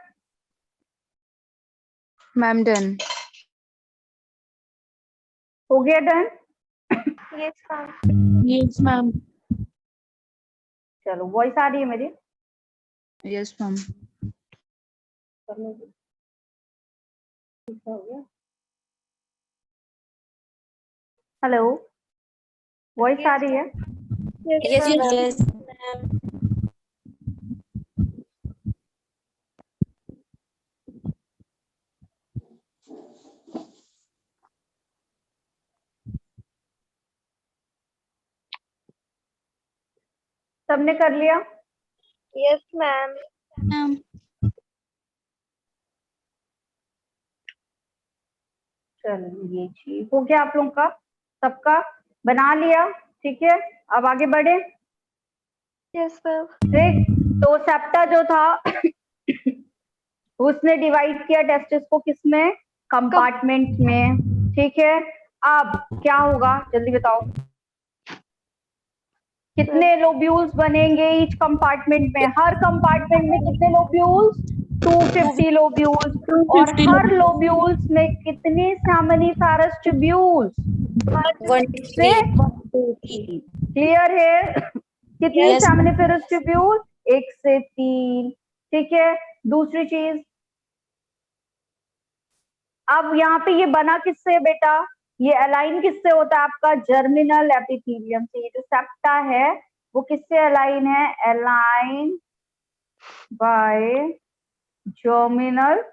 [SPEAKER 1] Ma'am done.
[SPEAKER 4] हो गया done?
[SPEAKER 3] Yes ma'am.
[SPEAKER 1] Yes ma'am.
[SPEAKER 4] चलो, वॉइस आ रही है मेरी?
[SPEAKER 1] Yes ma'am.
[SPEAKER 4] हो गया? हेलो, वॉइस आ रही है?
[SPEAKER 2] Yes,
[SPEAKER 3] ma'am.
[SPEAKER 2] yes.
[SPEAKER 4] सबने कर लिया?
[SPEAKER 3] Yes ma'am.
[SPEAKER 1] मैम
[SPEAKER 4] चलो, ये ठीक हो गया आप लोगों का, सबका बना लिया। ठीक है, अब आगे बढ़े।
[SPEAKER 3] Yes ma'am.
[SPEAKER 4] ठीक, तो सेप्टा जो था उसने डिवाइड किया टेस्टिस को किसमें, कंपार्टमेंट में। ठीक है, अब क्या होगा जल्दी बताओ, कितने लोब्यूल्स बनेंगे ईच कंपार्टमेंट में? हर कंपार्टमेंट में कितने लोब्यूल्स? 250 लोब्यूल्स। और
[SPEAKER 1] 250
[SPEAKER 4] हर लोब्यूल्स में कितने सेमिनिफेरस ट्यूब्यूल्स?
[SPEAKER 2] 150.
[SPEAKER 4] क्लियर है? कितनी
[SPEAKER 2] Yes,
[SPEAKER 4] सेमिनिफेरस ट्यूब्यूल? 1 से 3। ठीक है, दूसरी चीज, अब यहाँ पे ये बना किससे बेटा, ये अलाइन किससे होता है आपका? जर्मिनल एपिथेलियम से। ये जो सेप्टा है वो किससे अलाइन है? Align by germinal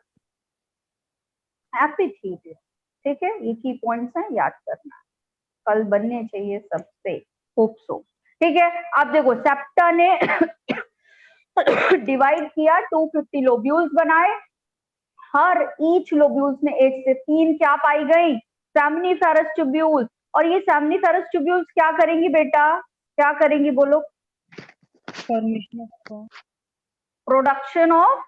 [SPEAKER 4] epithelium. ठीक है, ये की पॉइंट्स हैं, याद करना, कल बनने चाहिए सबसे, होप सो। ठीक है, अब देखो सेप्टा ने डिवाइड किया, 250 लोब्यूल्स बनाए, हर ईच लोब्यूल्स में 1 से 3 क्या पाई गई? Seminiferous tubules. और ये सेमिनिफेरस ट्यूब्यूल्स क्या करेंगी बेटा, क्या करेंगी बोलो? Production of,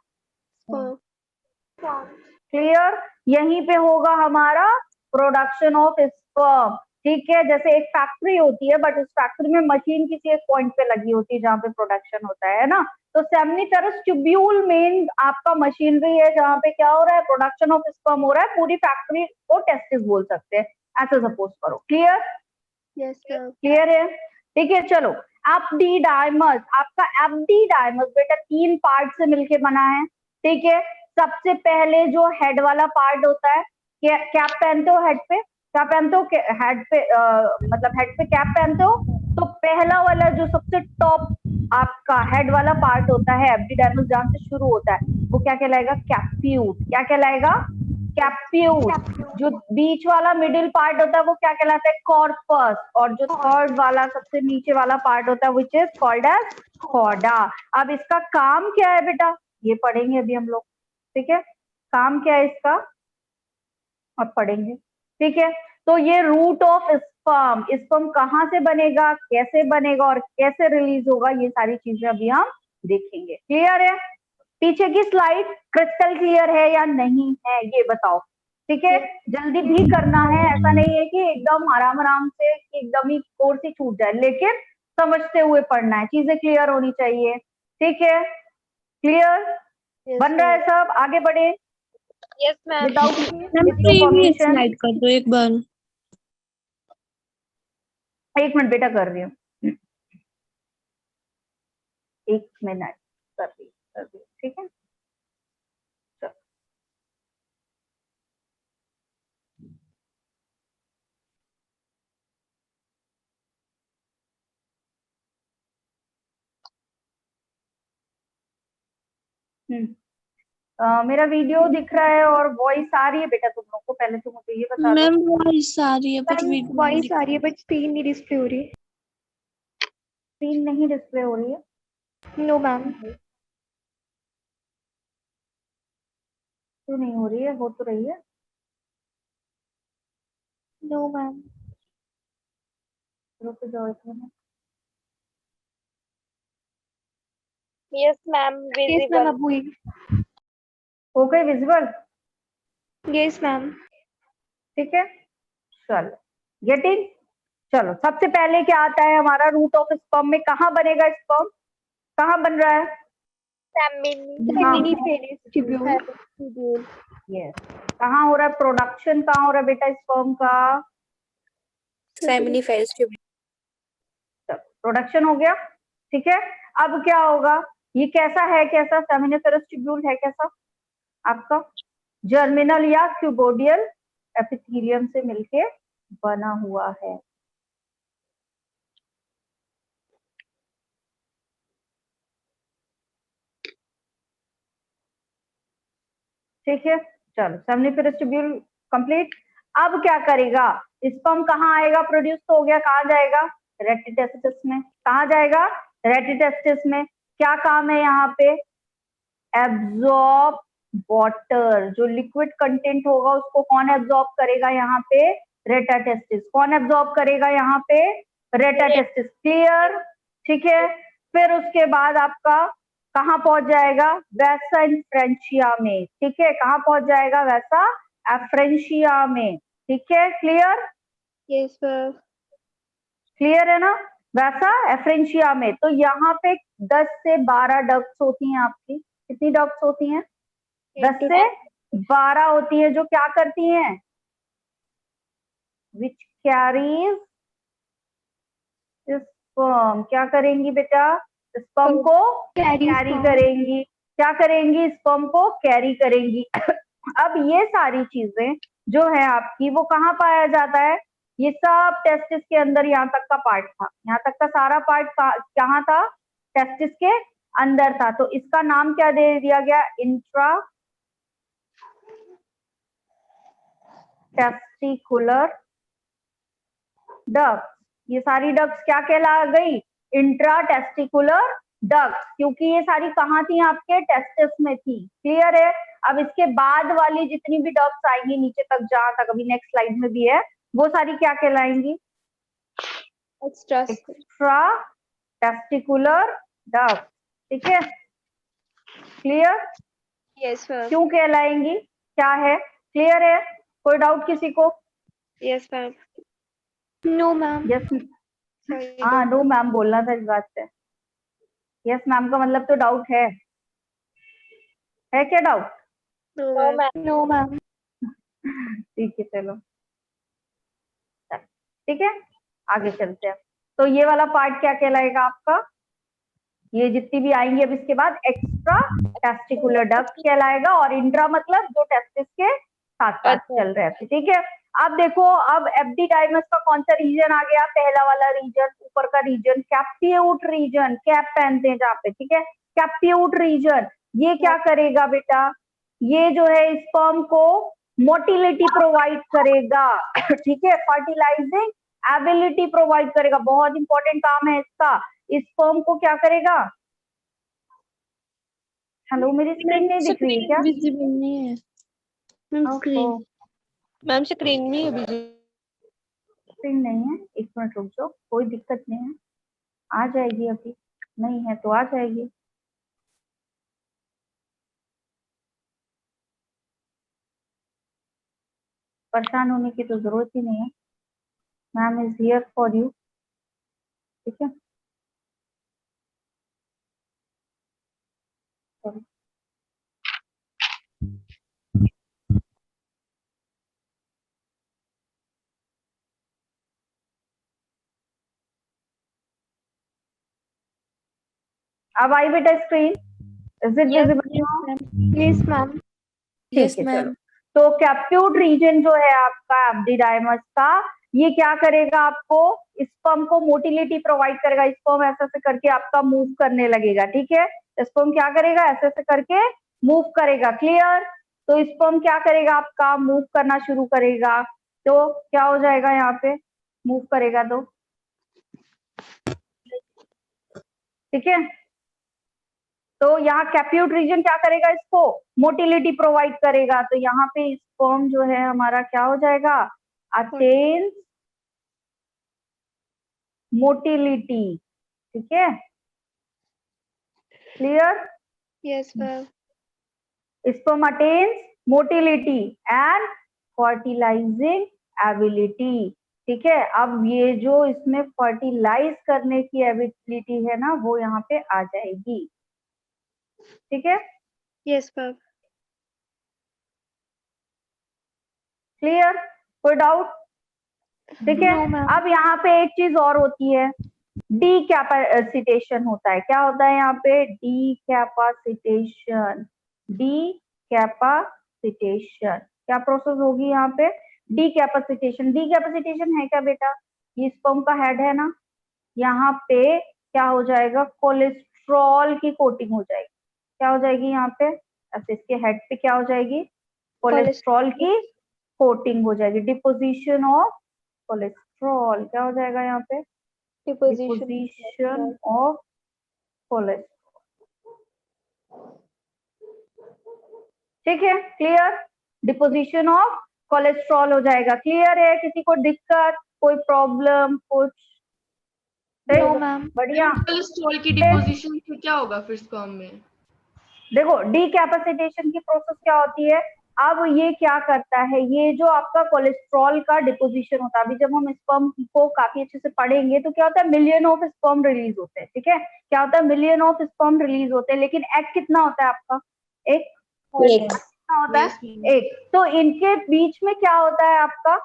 [SPEAKER 4] clear? यहीं पे होगा हमारा प्रोडक्शन ऑफ स्पर्म। ठीक है, जैसे एक फैक्ट्री होती है, बट उस फैक्ट्री में मशीन किसी एक पॉइंट पे लगी होती है जहाँ पे प्रोडक्शन होता है ना, तो सेमिनिफेरस ट्यूब्यूल मेन आपका मशीनरी है जहाँ पे क्या हो रहा है, प्रोडक्शन ऑफ स्पर्म हो रहा है। पूरी फैक्ट्री को टेस्टिस बोल सकते हैं, ऐसा सपोज करो। क्लियर?
[SPEAKER 3] Yes ma'am.
[SPEAKER 4] क्लियर है? ठीक है, चलो, एपिडाइमस, आपका एपिडाइमस बेटा 3 पार्ट से मिलके बना है। ठीक है, सबसे पहले जो हेड वाला पार्ट होता है, कैप पहनते हो हेड पे, क्या पहनते हो हेड पे, मतलब हेड पे कैप पहनते हो, तो पहला वाला जो सबसे टॉप आपका हेड वाला पार्ट होता है एपिडाइमस, जहां से शुरू होता है, वो क्या कहलाएगा? कैप्यूट। क्या कहलाएगा? कैप्यूट। जो बीच वाला मिडिल पार्ट होता है वो क्या कहलाता है? कॉर्पस। और जो थर्ड वाला सबसे नीचे वाला पार्ट होता है which is called as chorda. अब इसका काम क्या है बेटा, ये पढ़ेंगे अभी हम लोग। ठीक है, काम क्या है इसका अब पढ़ेंगे। ठीक है, तो ये रूट ऑफ स्पर्म, स्पर्म कहाँ से बनेगा, कैसे बनेगा और कैसे रिलीज होगा, ये सारी चीजें अभी हम देखेंगे। क्लियर है? पीछे की स्लाइड क्रिस्टल क्लियर है या नहीं है, ये बताओ। ठीक है, जल्दी भी करना है, ऐसा नहीं है कि एकदम आराम आराम से एकदम ही कोर्स ही छूट जाए, लेकिन समझते हुए पढ़ना है, चीजें क्लियर होनी चाहिए। ठीक है, क्लियर बन रहा है सब, आगे बढ़े।
[SPEAKER 3] Yes ma'am.
[SPEAKER 4] Without
[SPEAKER 1] ma'am previous
[SPEAKER 4] permission,
[SPEAKER 1] slide कर दो एक बार।
[SPEAKER 4] एक मिनट बेटा कर रही हूँ, एक मिनट कर रही हूँ, ठीक है। चलो। मेरा वीडियो दिख रहा है और वॉइस आ रही है बेटा तुम लोग को, पहले तो मुझे ये बता दो।
[SPEAKER 1] मैम वॉइस आ रही है पर वीडियो
[SPEAKER 3] वॉइस आ रही है बट स्क्रीन नहीं डिस्प्ले हो रही
[SPEAKER 4] स्क्रीन नहीं डिस्प्ले हो रही है।
[SPEAKER 3] है। No ma'am.
[SPEAKER 4] क्यों नहीं हो रही है, हो तो रही है।
[SPEAKER 3] No ma'am.
[SPEAKER 4] रुक जाओ एक minute.
[SPEAKER 3] Yes ma'am
[SPEAKER 2] yes ma'am,
[SPEAKER 3] visible.
[SPEAKER 2] अब हुई।
[SPEAKER 4] हो गई विजिबल?
[SPEAKER 3] Yes ma'am.
[SPEAKER 4] ठीक है, चलो गेटिंग। चलो सबसे पहले क्या आता है हमारा, रूट ऑफ स्पर्म में कहाँ बनेगा स्पर्म, कहाँ बन रहा है?
[SPEAKER 3] सेमिनी पेनिस ट्यूब्यूल।
[SPEAKER 4] यस, कहाँ हो रहा है प्रोडक्शन, कहाँ हो रहा है बेटा स्पर्म का?
[SPEAKER 2] Seminiferous tubule.
[SPEAKER 4] प्रोडक्शन हो गया। ठीक है, अब क्या होगा, ये कैसा है, कैसा सेमिनिफेरस ट्यूब्यूल है, कैसा आपका जर्मिनल या क्यूबोडियल एपिथेलियम से मिलके बना हुआ है। ठीक है, चलो सेमिनिफेरस ट्यूब्यूल कंप्लीट। अब क्या करेगा, स्पर्म कहाँ आएगा, प्रोड्यूस तो हो गया, कहाँ जाएगा? रेटिटेस्टिस में। कहाँ जाएगा? रेटिटेस्टिस में। क्या काम है यहाँ पे? एब्जॉर्ब वाटर, जो लिक्विड कंटेंट होगा उसको कौन एब्जॉर्ब करेगा यहाँ पे? रेटाटेस्टिस। कौन एब्जॉर्ब करेगा यहाँ पे? रेटाटेस्टिस। क्लियर? ठीक है, फिर उसके बाद आपका कहाँ पहुंच जाएगा? वैसा एफ्रेंशिया में। ठीक है, कहाँ पहुंच जाएगा? वैसा एफ्रेंशिया में। ठीक है, क्लियर?
[SPEAKER 3] Yes sir.
[SPEAKER 4] क्लियर है ना? वैसा एफ्रेंशिया में। तो यहाँ पे 10 से 12 डक्ट्स होती हैं आपकी। कितनी डक्ट्स होती हैं? 10 से 12 होती है, जो क्या करती हैं? Which carries sperm. क्या करेंगी बेटा? स्पर्म को कैरी करेंगी। क्या करेंगी? स्पर्म को कैरी करेंगी। अब ये सारी चीजें जो है आपकी, वो कहाँ पाया जाता है? ये सब टेस्टिस के अंदर, यहाँ तक का पार्ट था, यहाँ तक का सारा पार्ट कहाँ था? टेस्टिस के अंदर था। तो इसका नाम क्या दे दिया गया? Intra testicular duct. ये सारी डक्ट्स क्या कहला गई? इंट्रा टेस्टिकुलर डक्ट, क्योंकि ये सारी कहाँ थी? आपके टेस्टिस में थी। क्लियर है? अब इसके बाद वाली जितनी भी डक्ट्स आएंगी नीचे तक, जहां तक अभी नेक्स्ट स्लाइड में भी है, वो सारी क्या कहलाएंगी? Extra testicular duct. ठीक है, क्लियर?
[SPEAKER 3] Yes sir.
[SPEAKER 4] क्यों कहलाएंगी, क्या है? क्लियर है? कोई डाउट किसी को?
[SPEAKER 3] Yes ma'am. No ma'am.
[SPEAKER 4] Yes, हाँ नो मैम बोलना था इस बात से। यस मैम का मतलब तो डाउट है क्या डाउट?
[SPEAKER 3] No ma'am.
[SPEAKER 4] ठीक है, चलो ठीक है, आगे चलते हैं। तो ये वाला पार्ट क्या कहलाएगा आपका? ये जितनी भी आएंगी अब इसके बाद, एक्स्ट्रा टेस्टिकुलर डक्ट कहलाएगा। और इंट्रा मतलब जो टेस्टिस के साथ साथ चल रहे थे। ठीक है, अब देखो, अब एपिडाइमस का कौन सा रीजन आ गया? पहला वाला रीजन, ऊपर का रीजन, कैप्टियूट रीजन, कैप पहनते हैं जहाँ पे। ठीक है, कैप्टियूट रीजन, ये क्या करेगा बेटा? ये जो है स्पर्म को मोटिलिटी प्रोवाइड करेगा। ठीक है, फर्टिलाइजिंग एबिलिटी प्रोवाइड करेगा, बहुत इंपॉर्टेंट काम है इसका। स्पर्म को क्या करेगा? हेलो, मेरी स्क्रीन नहीं दिख रही है क्या?
[SPEAKER 1] विजिबल नहीं है मैम स्क्रीन। मैम स्क्रीन नहीं है विजिबल।
[SPEAKER 4] स्क्रीन नहीं है, एक मिनट रुक जाओ, कोई दिक्कत नहीं है, आ जाएगी, अभी नहीं है तो आ जाएगी। परेशान होने की तो जरूरत ही नहीं है, ma'am is here for you. ठीक है, चलो। अब आई बेटा screen, is it visible now?
[SPEAKER 1] Yes, ma'am.
[SPEAKER 2] Yes,
[SPEAKER 4] ठीक है,
[SPEAKER 2] ma'am.
[SPEAKER 4] चलो। तो कैप्सूड रीजन जो है आपका एब्डिडाइमस का, ये क्या करेगा, आपको स्पर्म को मोटिलिटी प्रोवाइड करेगा। स्पर्म ऐसे ऐसे करके आपका मूव करने लगेगा। ठीक है, स्पर्म क्या करेगा, ऐसे ऐसे करके मूव करेगा। क्लियर? तो स्पर्म क्या करेगा, आपका मूव करना शुरू करेगा। तो क्या हो जाएगा, यहाँ पे मूव करेगा तो, ठीक है। तो यहाँ कैप्यूट रीजन क्या करेगा, इसको मोटिलिटी प्रोवाइड करेगा। तो यहाँ पे स्पर्म जो है हमारा क्या हो जाएगा, अटेन्स मोटिलिटी। ठीक है, clear?
[SPEAKER 1] Yes, ma'am.
[SPEAKER 4] Sperm attains motility and fertilising ability. ठीक है, अब ये जो इसमें फर्टिलाइज करने की एबिलिटी है ना, वो यहाँ पे आ जाएगी। ठीक है,
[SPEAKER 1] Yes, ma'am.
[SPEAKER 4] क्लियर? कोई डाउट? ठीक है,
[SPEAKER 1] No, ma'am.
[SPEAKER 4] अब यहाँ पे एक चीज और होती है, डी कैपेसिटेशन होता है। क्या होता है यहाँ पे, डी कैपेसिटेशन। डी कैपेसिटेशन क्या प्रोसेस होगी यहाँ पे, डी कैपेसिटेशन। डी कैपेसिटेशन है क्या बेटा, ये स्पर्म का हेड है ना, यहाँ पे क्या हो जाएगा, कोलेस्ट्रॉल की कोटिंग हो जाएगी। क्या हो जाएगी यहाँ पे, ऐसे इसके हेड पे क्या हो जाएगी, कोलेस्ट्रॉल की कोटिंग हो जाएगी। डिपोजिशन ऑफ कोलेस्ट्रॉल क्या हो जाएगा यहाँ पे, डिपोजिशन ऑफ कोलेस्ट्रॉल। ठीक है, क्लियर? डिपोजिशन ऑफ कोलेस्ट्रॉल हो जाएगा। क्लियर है? किसी को दिक्कत, कोई प्रॉब्लम, कुछ?
[SPEAKER 1] No, ma'am.
[SPEAKER 4] बढ़िया।
[SPEAKER 6] कोलेस्ट्रॉल की डिपोजिशन से क्या होगा फिर स्पर्म में?
[SPEAKER 4] देखो, डीकैपेसिटेशन की प्रोसेस क्या होती है, अब ये क्या करता है, ये जो आपका कोलेस्ट्रॉल का डिपोजिशन होता है, अभी जब हम स्पर्म को काफी अच्छे से पढ़ेंगे तो क्या होता है, मिलियन ऑफ स्पर्म रिलीज होते हैं। ठीक है, क्या होता है, मिलियन ऑफ स्पर्म रिलीज होते हैं, लेकिन एग कितना होता है आपका, एक कितना होता है, एक। तो इनके बीच में क्या होता है, आपका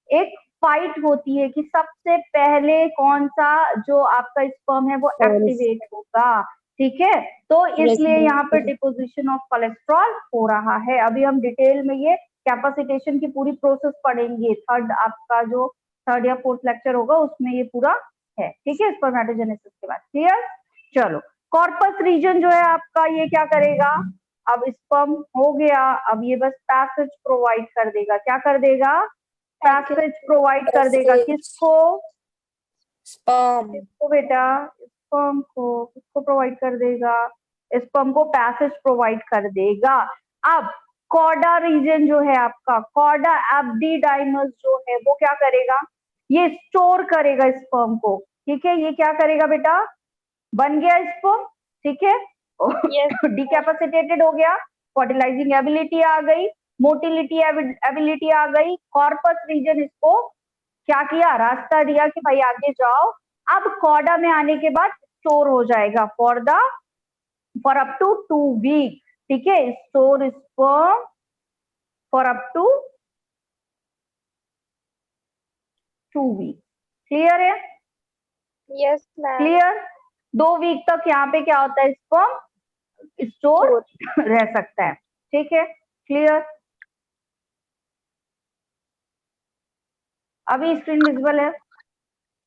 [SPEAKER 4] एक फाइट होती है कि सबसे पहले कौन सा जो आपका स्पर्म है वो एक्टिवेट होगा। ठीक है, तो इसलिए यहाँ पे डिपोजिशन ऑफ कोलेस्ट्रॉल हो रहा है। अभी हम डिटेल में ये कैपेसिटेशन की पूरी प्रोसेस पढ़ेंगे, थर्ड आपका जो थर्ड या फोर्थ लेक्चर होगा उसमें ये पूरा है। ठीक है, स्पर्मेटोजेनेसिस के बाद। क्लियर? चलो, कॉर्पस रीजन जो है आपका, ये क्या करेगा, अब स्पर्म हो गया, अब ये बस पैसेज प्रोवाइड कर देगा। क्या कर देगा, पैसेज प्रोवाइड कर देगा। किसको,
[SPEAKER 2] Sperm.
[SPEAKER 4] किसको बेटा, स्पर्म को। किसको प्रोवाइड कर देगा, स्पर्म को पैसेज प्रोवाइड कर देगा। अब कॉर्डा रीजन जो है आपका, कॉर्डा एब्डिडाइमस जो है वो क्या करेगा, ये स्टोर करेगा स्पर्म को। ठीक है, ये क्या करेगा बेटा, बन गया स्पर्म। ठीक है, डिकैपेसिटेटेड हो गया, फर्टिलाइजिंग एबिलिटी आ गई, मोटिलिटी एबिलिटी आ गई। कॉर्पस रीजन इसको क्या किया, रास्ता दिया कि भाई आगे जाओ। अब कॉर्डा में आने के बाद स्टोर हो जाएगा फॉर अप टू 2 वीक। ठीक है, store sperm for up to 2 week. Clear है?
[SPEAKER 3] Yes, ma'am.
[SPEAKER 4] क्लियर? 2 वीक तक यहाँ पे क्या होता है, स्पर्म स्टोर रह सकता है। ठीक है, क्लियर? अभी स्क्रीन विजिबल है?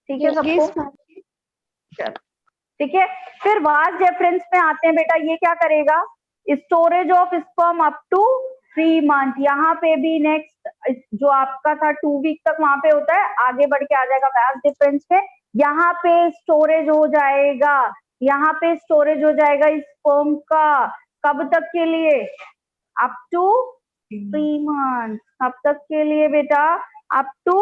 [SPEAKER 4] ठीक है सबको? चलो, ठीक है, फिर वास्ट डिफरेंस में आते हैं बेटा। ये क्या करेगा, storage of sperm up to 3 month. यहाँ पे भी नेक्स्ट जो आपका था 2 वीक तक वहां पे होता है, आगे बढ़ के आ जाएगा वास्ट डिफरेंस पे। यहाँ पे स्टोरेज हो जाएगा, यहाँ पे स्टोरेज हो जाएगा स्पर्म का, कब तक के लिए, अप टू 3 मंथ। कब तक के लिए बेटा, अप टू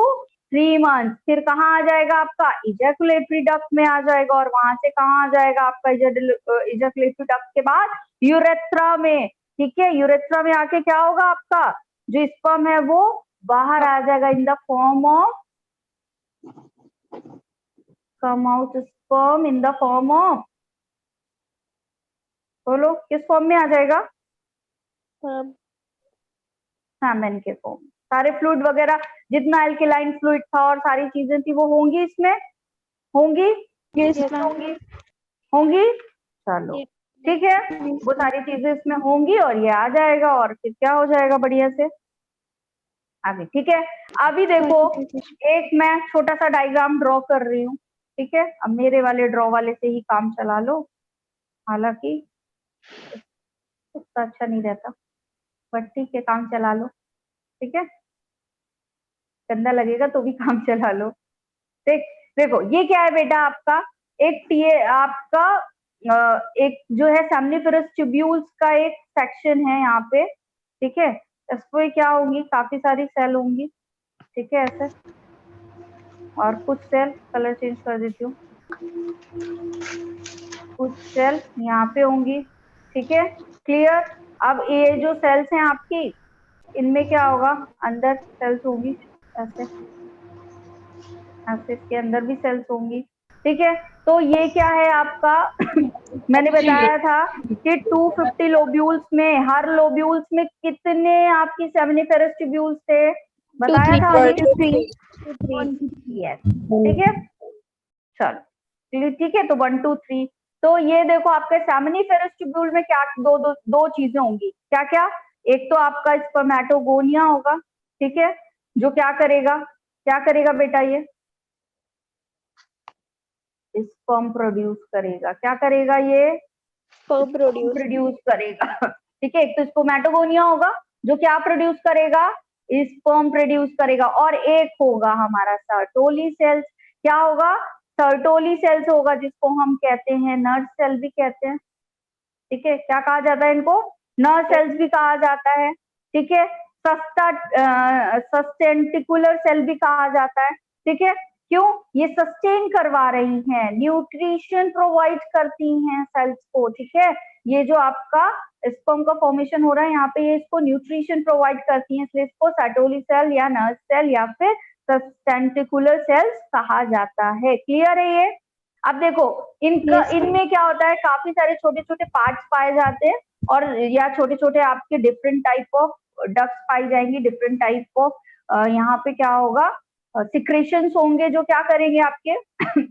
[SPEAKER 4] 3 मंथ। फिर कहाँ आ जाएगा आपका, इजैकुलेटरी डक्ट में आ जाएगा, और वहां से कहाँ आ जाएगा आपका, इजैकुलेटरी डक्ट के बाद यूरेथ्रा में। ठीक है, यूरेथ्रा में आके क्या होगा, आपका जो स्पर्म है वो बाहर आ जाएगा in the form of, come out sperm in the form of, बोलो किस फॉर्म में आ जाएगा? सैमन के फॉर्म। सारे फ्लूइड वगैरह जितना एल्केलाइन फ्लूइड था और सारी चीजें थी वो होंगी इसमें, होंगी? होंगी, होंगी। चलो ठीक है, वो सारी चीजें इसमें होंगी और ये आ जाएगा और फिर क्या हो जाएगा बढ़िया से आगे। ठीक है, अभी देखो एक मैं छोटा सा डायग्राम ड्रॉ कर रही हूँ। ठीक है, अब मेरे वाले ड्रॉ वाले से ही काम चला लो, हालांकि उतना अच्छा नहीं रहता बट ठीक है काम चला लो। ठीक है, गंदा लगेगा तो भी काम चला लो। देखो ये क्या है बेटा, आपका एक आपका एक जो है सेमनीफेरस ट्यूब्यूल्स का एक सेक्शन है यहाँ पे। ठीक है, इसमें क्या होंगी, काफी सारी सेल होंगी। ठीक है, ऐसे और कुछ सेल, कलर चेंज कर देती हूँ, कुछ सेल यहाँ पे होंगी। ठीक है, क्लियर? अब ये जो सेल्स हैं आपकी, इनमें क्या होगा, अंदर सेल्स होंगी ऐसे, ऐसे इसके अंदर भी सेल्स होंगी। ठीक है, तो ये क्या है आपका मैंने बताया था कि 250 लोब्यूल्स में, हर लोब्यूल्स में कितने आपकी सेमनीफेरस ट्यूब्यूल्स थे, बताया था अभी? 3। यस, ठीक है, चलो ठीक है, तो 1 2 3। तो ये देखो आपके सेमनीफेरस ट्यूब्यूल में क्या दो चीजें होंगी, क्या क्या? एक तो आपका स्पर्मेटोगोनिया होगा। ठीक है, जो क्या करेगा बेटा, ये स्पर्म प्रोड्यूस करेगा। क्या करेगा ये?
[SPEAKER 1] स्पर्म
[SPEAKER 4] प्रोड्यूस करेगा। ठीक है, एक तो स्पर्मेटोगोनिया होगा जो क्या प्रोड्यूस करेगा, स्पर्म प्रोड्यूस करेगा, और एक होगा हमारा सर्टोली सेल्स। क्या होगा? सर्टोली सेल्स होगा, जिसको हम कहते हैं नर्व सेल भी कहते हैं। ठीक है, क्या कहा जाता है इनको? नर्व सेल्स भी कहा जाता है। ठीक है, सस्टेंटिकुलर सेल भी कहा जाता है। ठीक है, क्यों? ये सस्टेन करवा रही हैं, न्यूट्रिशन प्रोवाइड करती हैं सेल्स को। ठीक है, ये जो आपका स्पर्म का फॉर्मेशन हो रहा है यहाँ पे, ये इसको न्यूट्रिशन प्रोवाइड करती हैं, इसलिए इसको सर्टोली सेल या नर्व सेल या फिर सस्टेंटिकुलर सेल्स कहा जाता है। क्लियर है ये? अब देखो इनमें क्या होता है, काफी सारे छोटे छोटे पार्ट्स पाए जाते हैं, और या छोटे छोटे आपके डिफरेंट टाइप ऑफ डक्ट्स पाई जाएंगी, डिफरेंट टाइप ऑफ यहाँ पे क्या होगा, सिक्रेशंस होंगे जो क्या करेंगे आपके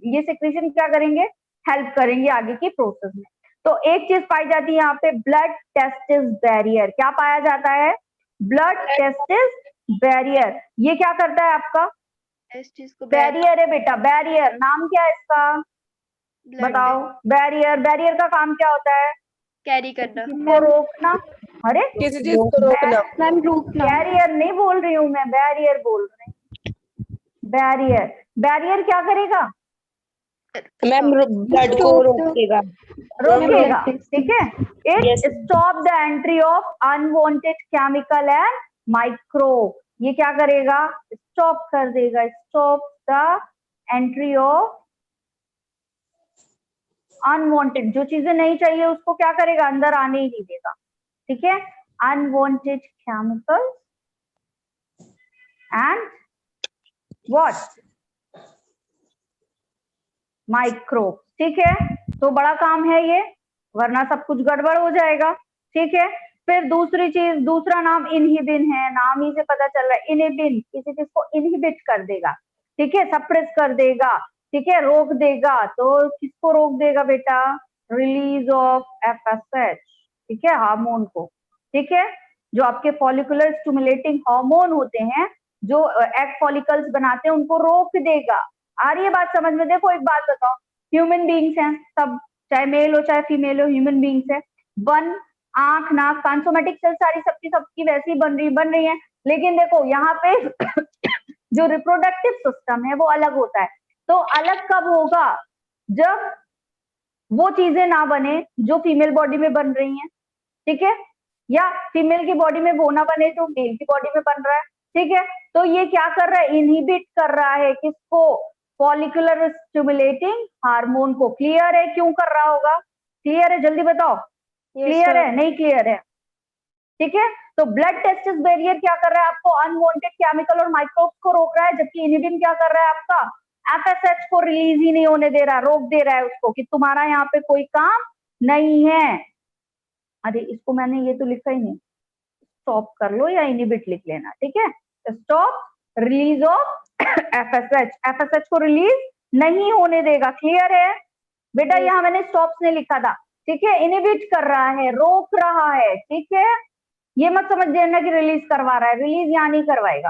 [SPEAKER 4] ये सिक्रेशन क्या करेंगे, हेल्प करेंगे आगे की प्रोसेस में। तो एक चीज पाई जाती है यहाँ पे, ब्लड टेस्टिस बैरियर। क्या पाया जाता है? Blood testis barrier. ये क्या करता है आपका?
[SPEAKER 1] इस चीज को
[SPEAKER 4] बैरियर है बेटा, बैरियर। नाम क्या है इसका, बताओ? बैरियर का काम क्या होता है?
[SPEAKER 1] कैरी करना,
[SPEAKER 4] को रोकना। अरे
[SPEAKER 1] किसी चीज को रोकना, मैम रोकना।
[SPEAKER 4] बैरियर नहीं बोल रही हूँ मैं, बैरियर बोल रही हूँ। बैरियर क्या करेगा
[SPEAKER 1] मैम? ब्लड को रोकेगा।
[SPEAKER 4] ठीक है, it stop the entry of unwanted chemical and microbe. ये क्या करेगा? स्टॉप कर देगा, stop the entry of unwanted, जो चीजें नहीं चाहिए उसको क्या करेगा, अंदर आने ही नहीं देगा। ठीक है, unwanted chemicals and what, microbe. ठीक है, तो बड़ा काम है ये, वरना सब कुछ गड़बड़ हो जाएगा। ठीक है, फिर दूसरी चीज, दूसरा नाम इनहिबिन है, नाम ही से पता चल रहा है, इनहिबिन किसी चीज को इनहिबिट कर देगा। ठीक है, सप्रेस कर देगा। ठीक है, रोक देगा। तो किसको रोक देगा बेटा? Release of FSH। ठीक है, हार्मोन को। ठीक है, जो आपके फॉलिकुलर स्टिमुलेटिंग हार्मोन होते हैं, जो एग फॉलिकल्स बनाते हैं, उनको रोक देगा। आ रही है बात समझ में? देखो एक बात बताओ, ह्यूमन बींग्स हैं सब, चाहे मेल हो चाहे फीमेल हो, ह्यूमन बींग्स है। वन, आंख, नाक, कान, सोमैटिक सेल सारी सबकी वैसी बन रही है। लेकिन देखो यहाँ पे जो रिप्रोडक्टिव सिस्टम है वो अलग होता है। तो अलग कब होगा? जब वो चीजें ना बने जो फीमेल बॉडी में बन रही हैं। ठीक है, या फीमेल की बॉडी में वो ना बने जो मेल की बॉडी में बन रहा है। ठीक है, तो ये क्या कर रहा है? इनहिबिट कर रहा है किसको? फॉलिकुलर स्टिमुलेटिंग हार्मोन को। क्लियर है क्यों कर रहा होगा? क्लियर है? जल्दी बताओ। क्लियर है? नहीं क्लियर है? ठीक है। तो ब्लड टेस्टिस बैरियर क्या कर रहा है, आपको अनवांटेड केमिकल और माइक्रोब्स को रोक रहा है, जबकि इनिबिन क्या कर रहा है, आपका एफएसएच को रिलीज ही नहीं होने दे रहा, रोक दे रहा है उसको कि तुम्हारा यहाँ पे कोई काम नहीं है। अरे इसको मैंने ये तो लिखा ही नहीं, स्टॉप कर लो या इनिबिट लिख लेना, ठीक है। Stop release of FSH, FSH को रिलीज नहीं होने देगा, क्लियर है बेटा। यहाँ मैंने स्टॉप्स नहीं लिखा था, ठीक है। इनिबिट कर रहा है, रोक रहा है, ठीक है। ये मत समझ लेना कि रिलीज करवा रहा है, रिलीज यहाँ नहीं करवाएगा,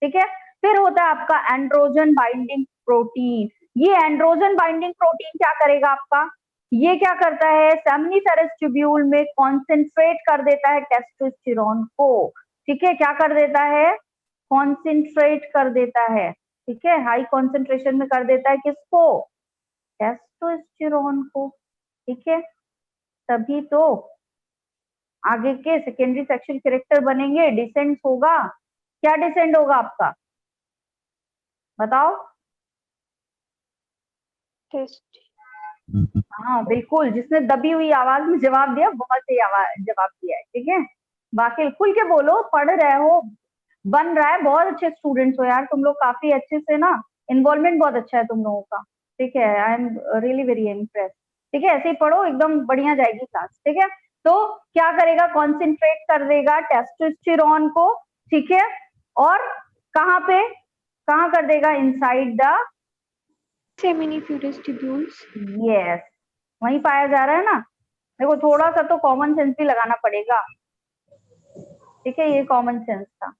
[SPEAKER 4] ठीक है। फिर होता है आपका एंड्रोजन बाइंडिंग प्रोटीन। ये एंड्रोजन बाइंडिंग प्रोटीन क्या करेगा आपका, ये क्या करता है, सेमिनिफेरस ट्यूब्यूल में कॉन्सेंट्रेट कर देता है टेस्टोस्टेरोन को, ठीक है। क्या कर देता है, कॉन्सेंट्रेट कर देता है, ठीक है। हाई कॉन्सेंट्रेशन में कर देता है किसको, टेस्टोस्टेरोन को, ठीक है। तभी तो आगे के सेकेंडरी सेक्शुअल कैरेक्टर बनेंगे, डिसेंड होगा। क्या डिसेंड होगा आपका, बताओ। हाँ बिल्कुल, जिसने दबी हुई आवाज में जवाब दिया, बहुत सही आवाज जवाब दिया है, ठीक है। बाकी खुल के बोलो, पढ़ रहे हो, बन रहा है, बहुत अच्छे स्टूडेंट्स हो यार तुम लोग, काफी अच्छे से ना, इन्वॉल्वमेंट बहुत अच्छा है तुम लोगों का, ठीक है। I am really very impress, ठीक है। ऐसे ही पढ़ो, एकदम बढ़िया जाएगी क्लास, ठीक है। तो क्या करेगा, कॉन्सेंट्रेट कर देगा टेस्टोस्टेरोन को, ठीक है। और कहाँ पे, कहाँ कर देगा, inside the
[SPEAKER 1] seminiferous tubules.
[SPEAKER 4] Yes, वहीं पाया जा रहा है ना। देखो थोड़ा सा तो कॉमन सेंस भी लगाना पड़ेगा, ठीक है। ये कॉमन सेंस था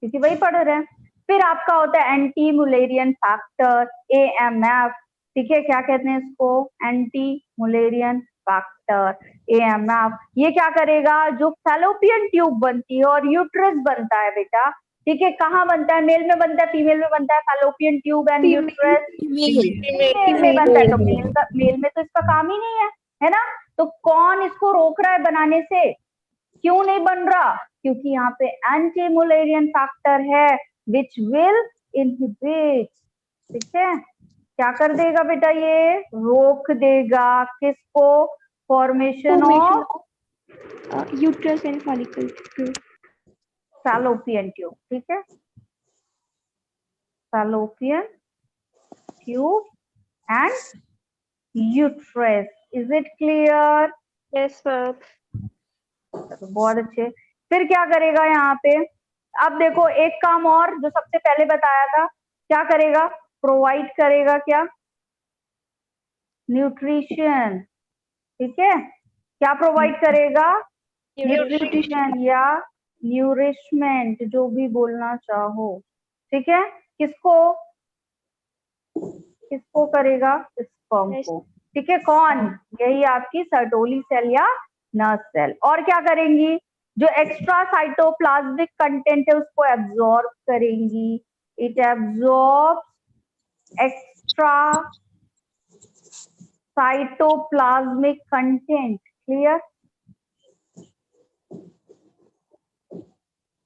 [SPEAKER 4] क्योंकि वही पढ़ रहे हैं। फिर आपका होता है एंटी मुलेरियन फैक्टर, AMF, ठीक है। क्या कहते हैं इसको, एंटी मुलेरियन फैक्टर, AMF। ये क्या करेगा, जो फैलोपियन ट्यूब बनती है और यूट्रस बनता है बेटा, ठीक है। कहाँ बनता है, मेल में बनता है, फीमेल में बनता है, fallopian tube and uterus female में बनता है। तो मेल में तो इसका काम ही नहीं है ना। तो कौन इसको रोक रहा है बनाने से, क्यों नहीं बन रहा, क्योंकि यहाँ पे एंटी मुलेरियन फैक्टर है विच विल इनहिबिट, ठीक है। क्या कर देगा बेटा, ये रोक देगा किसको, formation of
[SPEAKER 1] uterus and follicle
[SPEAKER 4] fallopian tube, ठीक है। Fallopian tube and uterus, is it clear,
[SPEAKER 1] yes sir.
[SPEAKER 4] बहुत अच्छे। फिर क्या करेगा यहाँ पे, अब देखो एक काम और जो सबसे पहले बताया था, क्या करेगा, प्रोवाइड करेगा क्या, न्यूट्रिशन, ठीक है। क्या प्रोवाइड करेगा, न्यूट्रिशन या न्यूरिशमेंट, जो भी बोलना चाहो, ठीक है। किसको, किसको करेगा, स्पर्म को, ठीक है। कौन, यही आपकी सर्टोली सेल या नर्व सेल। और क्या करेंगी, जो एक्स्ट्रा साइटोप्लाज्मिक कंटेंट है उसको एब्जॉर्ब करेंगी, it absorb extra cytoplasmic content, clear,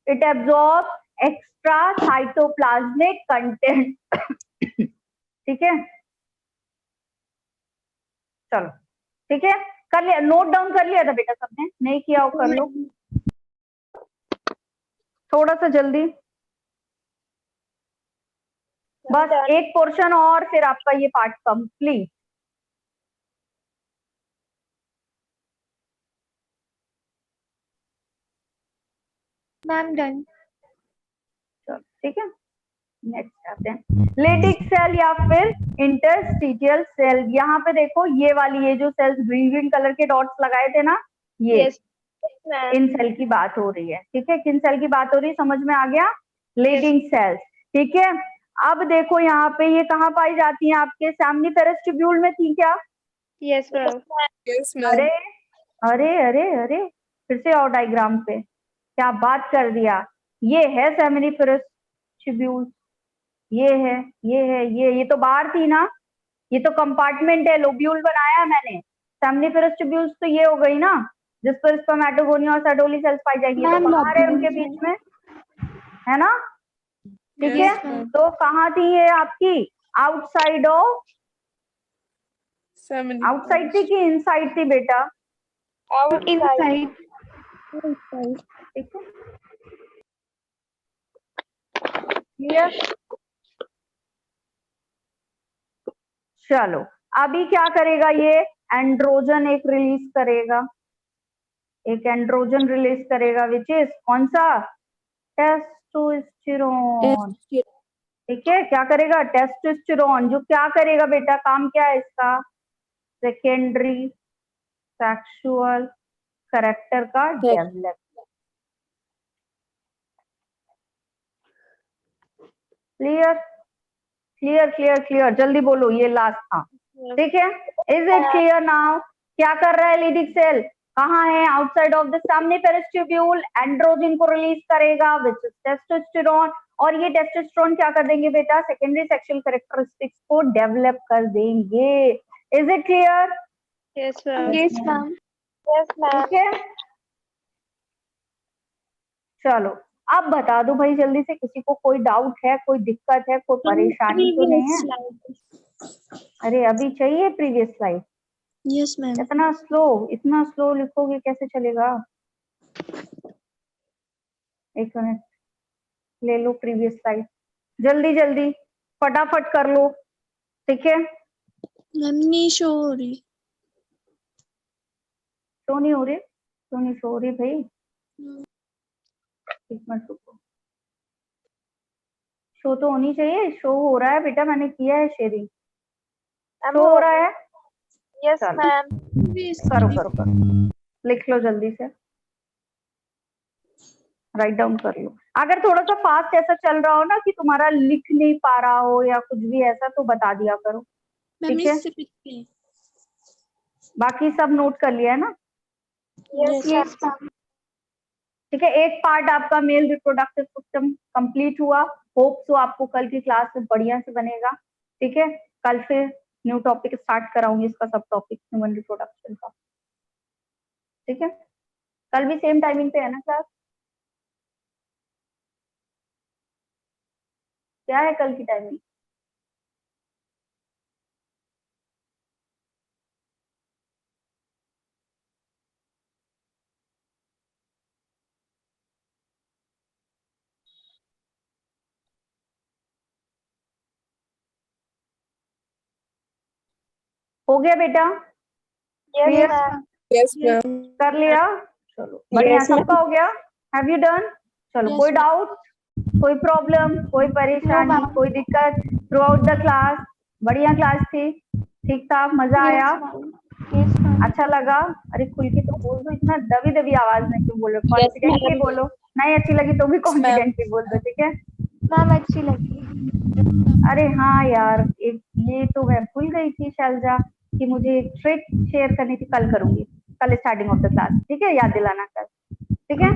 [SPEAKER 4] it absorb extra cytoplasmic content, ठीक है। चलो ठीक है, कर लिया, नोट डाउन कर लिया था बेटा सबने, नहीं किया हो कर लो थोड़ा सा जल्दी, बस एक पोर्शन और फिर आपका ये पार्ट कंप्लीट।
[SPEAKER 1] Ma'am done.
[SPEAKER 4] चलो ठीक है, नेक्स्ट आते हैं, लेटिक सेल या फिर इंटरस्टिशियल सेल। यहाँ पे देखो ये वाली, ये जो सेल्स ग्रीन ग्रीन कलर के डॉट्स लगाए थे ना, ये इन सेल की बात हो रही है, ठीक है। किन सेल की बात हो रही है, समझ में आ गया, लेटिंग सेल्स, ठीक है। अब देखो यहाँ पे ये कहाँ पाई जाती हैं, आपके सेमिनिफेरस ट्यूब्यूल में थी क्या,
[SPEAKER 1] यस मैम।
[SPEAKER 4] अरे अरे अरे अरे, फिर से आओ डायग्राम पे, क्या बात कर दिया, ये है सेमिनिफेरस ट्यूब्यूल, ये है, ये है, ये तो बाहर थी ना, ये तो कंपार्टमेंट है, लोब्यूल बनाया मैंने। सेमिनिफेरस ट्यूब्यूल्स तो ये हो गई ना, जिस पर स्पर्मेटोगोनिया और सर्टोली सेल्स पाई जाएगी, तो बाहर है उनके बीच में, है ना, ठीक है। तो कहाँ थी ये आपकी, आउटसाइड ऑफ, आउटसाइड थी कि इनसाइड थी बेटा,
[SPEAKER 1] इनसाइड,
[SPEAKER 4] ठीक है, क्लियर। चलो अभी क्या करेगा ये, एंड्रोजन एक रिलीज करेगा, एक एंड्रोजन रिलीज करेगा विच इज कौन सा, टेस्टोस्टेरोन। ठीक है, क्या करेगा, टेस्टोस्टेरोन, जो क्या करेगा बेटा, काम क्या है इसका, सेकेंडरी सेक्सुअल कैरेक्टर का develop. Clear clear clear clear, जल्दी बोलो, ये लास्ट था। ठीक है, इज इट क्लियर नाउ। क्या कर रहा है लिडिक सेल, कहाँ है, outside of the seminiferous tubule, androgen को रिलीज करेगा विच इज टेस्टोस्टेरोन, और ये टेस्टोस्टेरोन क्या कर देंगे बेटा, सेकेंडरी सेक्सुअल कैरेक्टरिस्टिक्स को डेवलप कर देंगे। Is it clear?
[SPEAKER 1] Yes ma'am.
[SPEAKER 3] Yes, ma'am. Yes, ma'am.
[SPEAKER 4] ठीक है, चलो अब बता दो भाई जल्दी से, किसी को कोई डाउट है, कोई दिक्कत है, कोई परेशानी तो नहीं है? अरे अभी चाहिए प्रीवियस स्लाइड?
[SPEAKER 1] Yes ma'am.
[SPEAKER 4] इतना स्लो लिखोगे कैसे चलेगा? एक मिनट, ले लो प्रीवियस स्लाइड, जल्दी जल्दी फटाफट कर लो। ठीक है,
[SPEAKER 1] मैम नहीं शो हो रही।
[SPEAKER 4] शो नहीं हो रही, क्यों नहीं शो हो रही भाई? एक मिनट रुको, शो तो होनी चाहिए, शो हो रहा है बेटा, मैंने किया है शेयरिंग, शो हो रहा है।
[SPEAKER 3] Yes,
[SPEAKER 4] चलो।
[SPEAKER 3] ma'am.
[SPEAKER 4] करो करो करो, लिख लो जल्दी से, राइट डाउन कर लो। अगर थोड़ा सा फास्ट ऐसा चल रहा हो ना कि तुम्हारा लिख नहीं पा रहा हो या कुछ भी ऐसा, तो बता दिया करो। ठीक है, बाकी सब नोट कर लिया है ना?
[SPEAKER 3] Yes, ma'am.
[SPEAKER 4] ठीक है, एक पार्ट आपका मेल रिप्रोडक्टिव सिस्टम कंप्लीट हुआ। होप सो आपको कल की क्लास में बढ़िया से बनेगा। ठीक है, कल फिर न्यू टॉपिक स्टार्ट कराऊंगी, इसका सब टॉपिक ह्यूमन रिप्रोडक्शन का। ठीक है, कल भी सेम टाइमिंग पे है ना क्लास? क्या है कल की टाइमिंग? हो गया बेटा?
[SPEAKER 3] Yes,
[SPEAKER 4] Clear?
[SPEAKER 3] ma'am.
[SPEAKER 1] Yes ma'am.
[SPEAKER 4] कर लिया? चलो बढ़िया, सबका हो गया। Have you done? चलो, कोई डाउट, कोई प्रॉब्लम, कोई परेशानी, कोई दिक्कत थ्रू आउट द क्लास? बढ़िया क्लास थी, ठीक था, मजा आया,
[SPEAKER 3] Yes, ma'am.
[SPEAKER 4] अच्छा लगा? अरे खुल के तो बोल दो, इतना दबी दबी आवाज में क्यों बोल रहे हो, कॉन्फिडेंटली बोलो। नहीं अच्छी लगी तो भी कॉन्फिडेंटली बोल दो। ठीक है,
[SPEAKER 3] Ma'am, अच्छी लगी.
[SPEAKER 4] अरे हाँ यार, एक ये तो मैं भूल गई थी शैलजा कि मुझे एक ट्रिक शेयर करनी थी, कल करूंगी, कल स्टार्टिंग ऑफ द क्लास। ठीक है, याद दिलाना कल। ठीक है,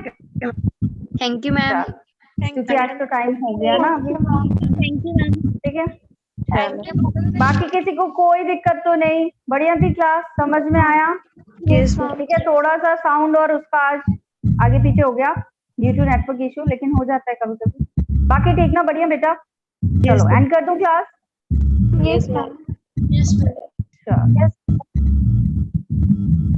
[SPEAKER 1] थैंक यू मैम।
[SPEAKER 4] क्योंकि आज तो टाइम हो गया ना अभी।
[SPEAKER 1] Thank you ma'am.
[SPEAKER 4] ठीक है, चलो बाकी किसी को कोई दिक्कत तो नहीं? बढ़िया थी क्लास, समझ में आया?
[SPEAKER 1] यस
[SPEAKER 4] ठीक है, थोड़ा सा साउंड और उसका आज आगे पीछे हो गया ड्यू टू नेटवर्क इशू, लेकिन हो जाता है कभी कभी। बाकी ठीक ना? बढ़िया बेटा, चलो एंड कर दूं class?
[SPEAKER 3] Yes, ma'am.
[SPEAKER 1] Yes ma'am.
[SPEAKER 4] चलो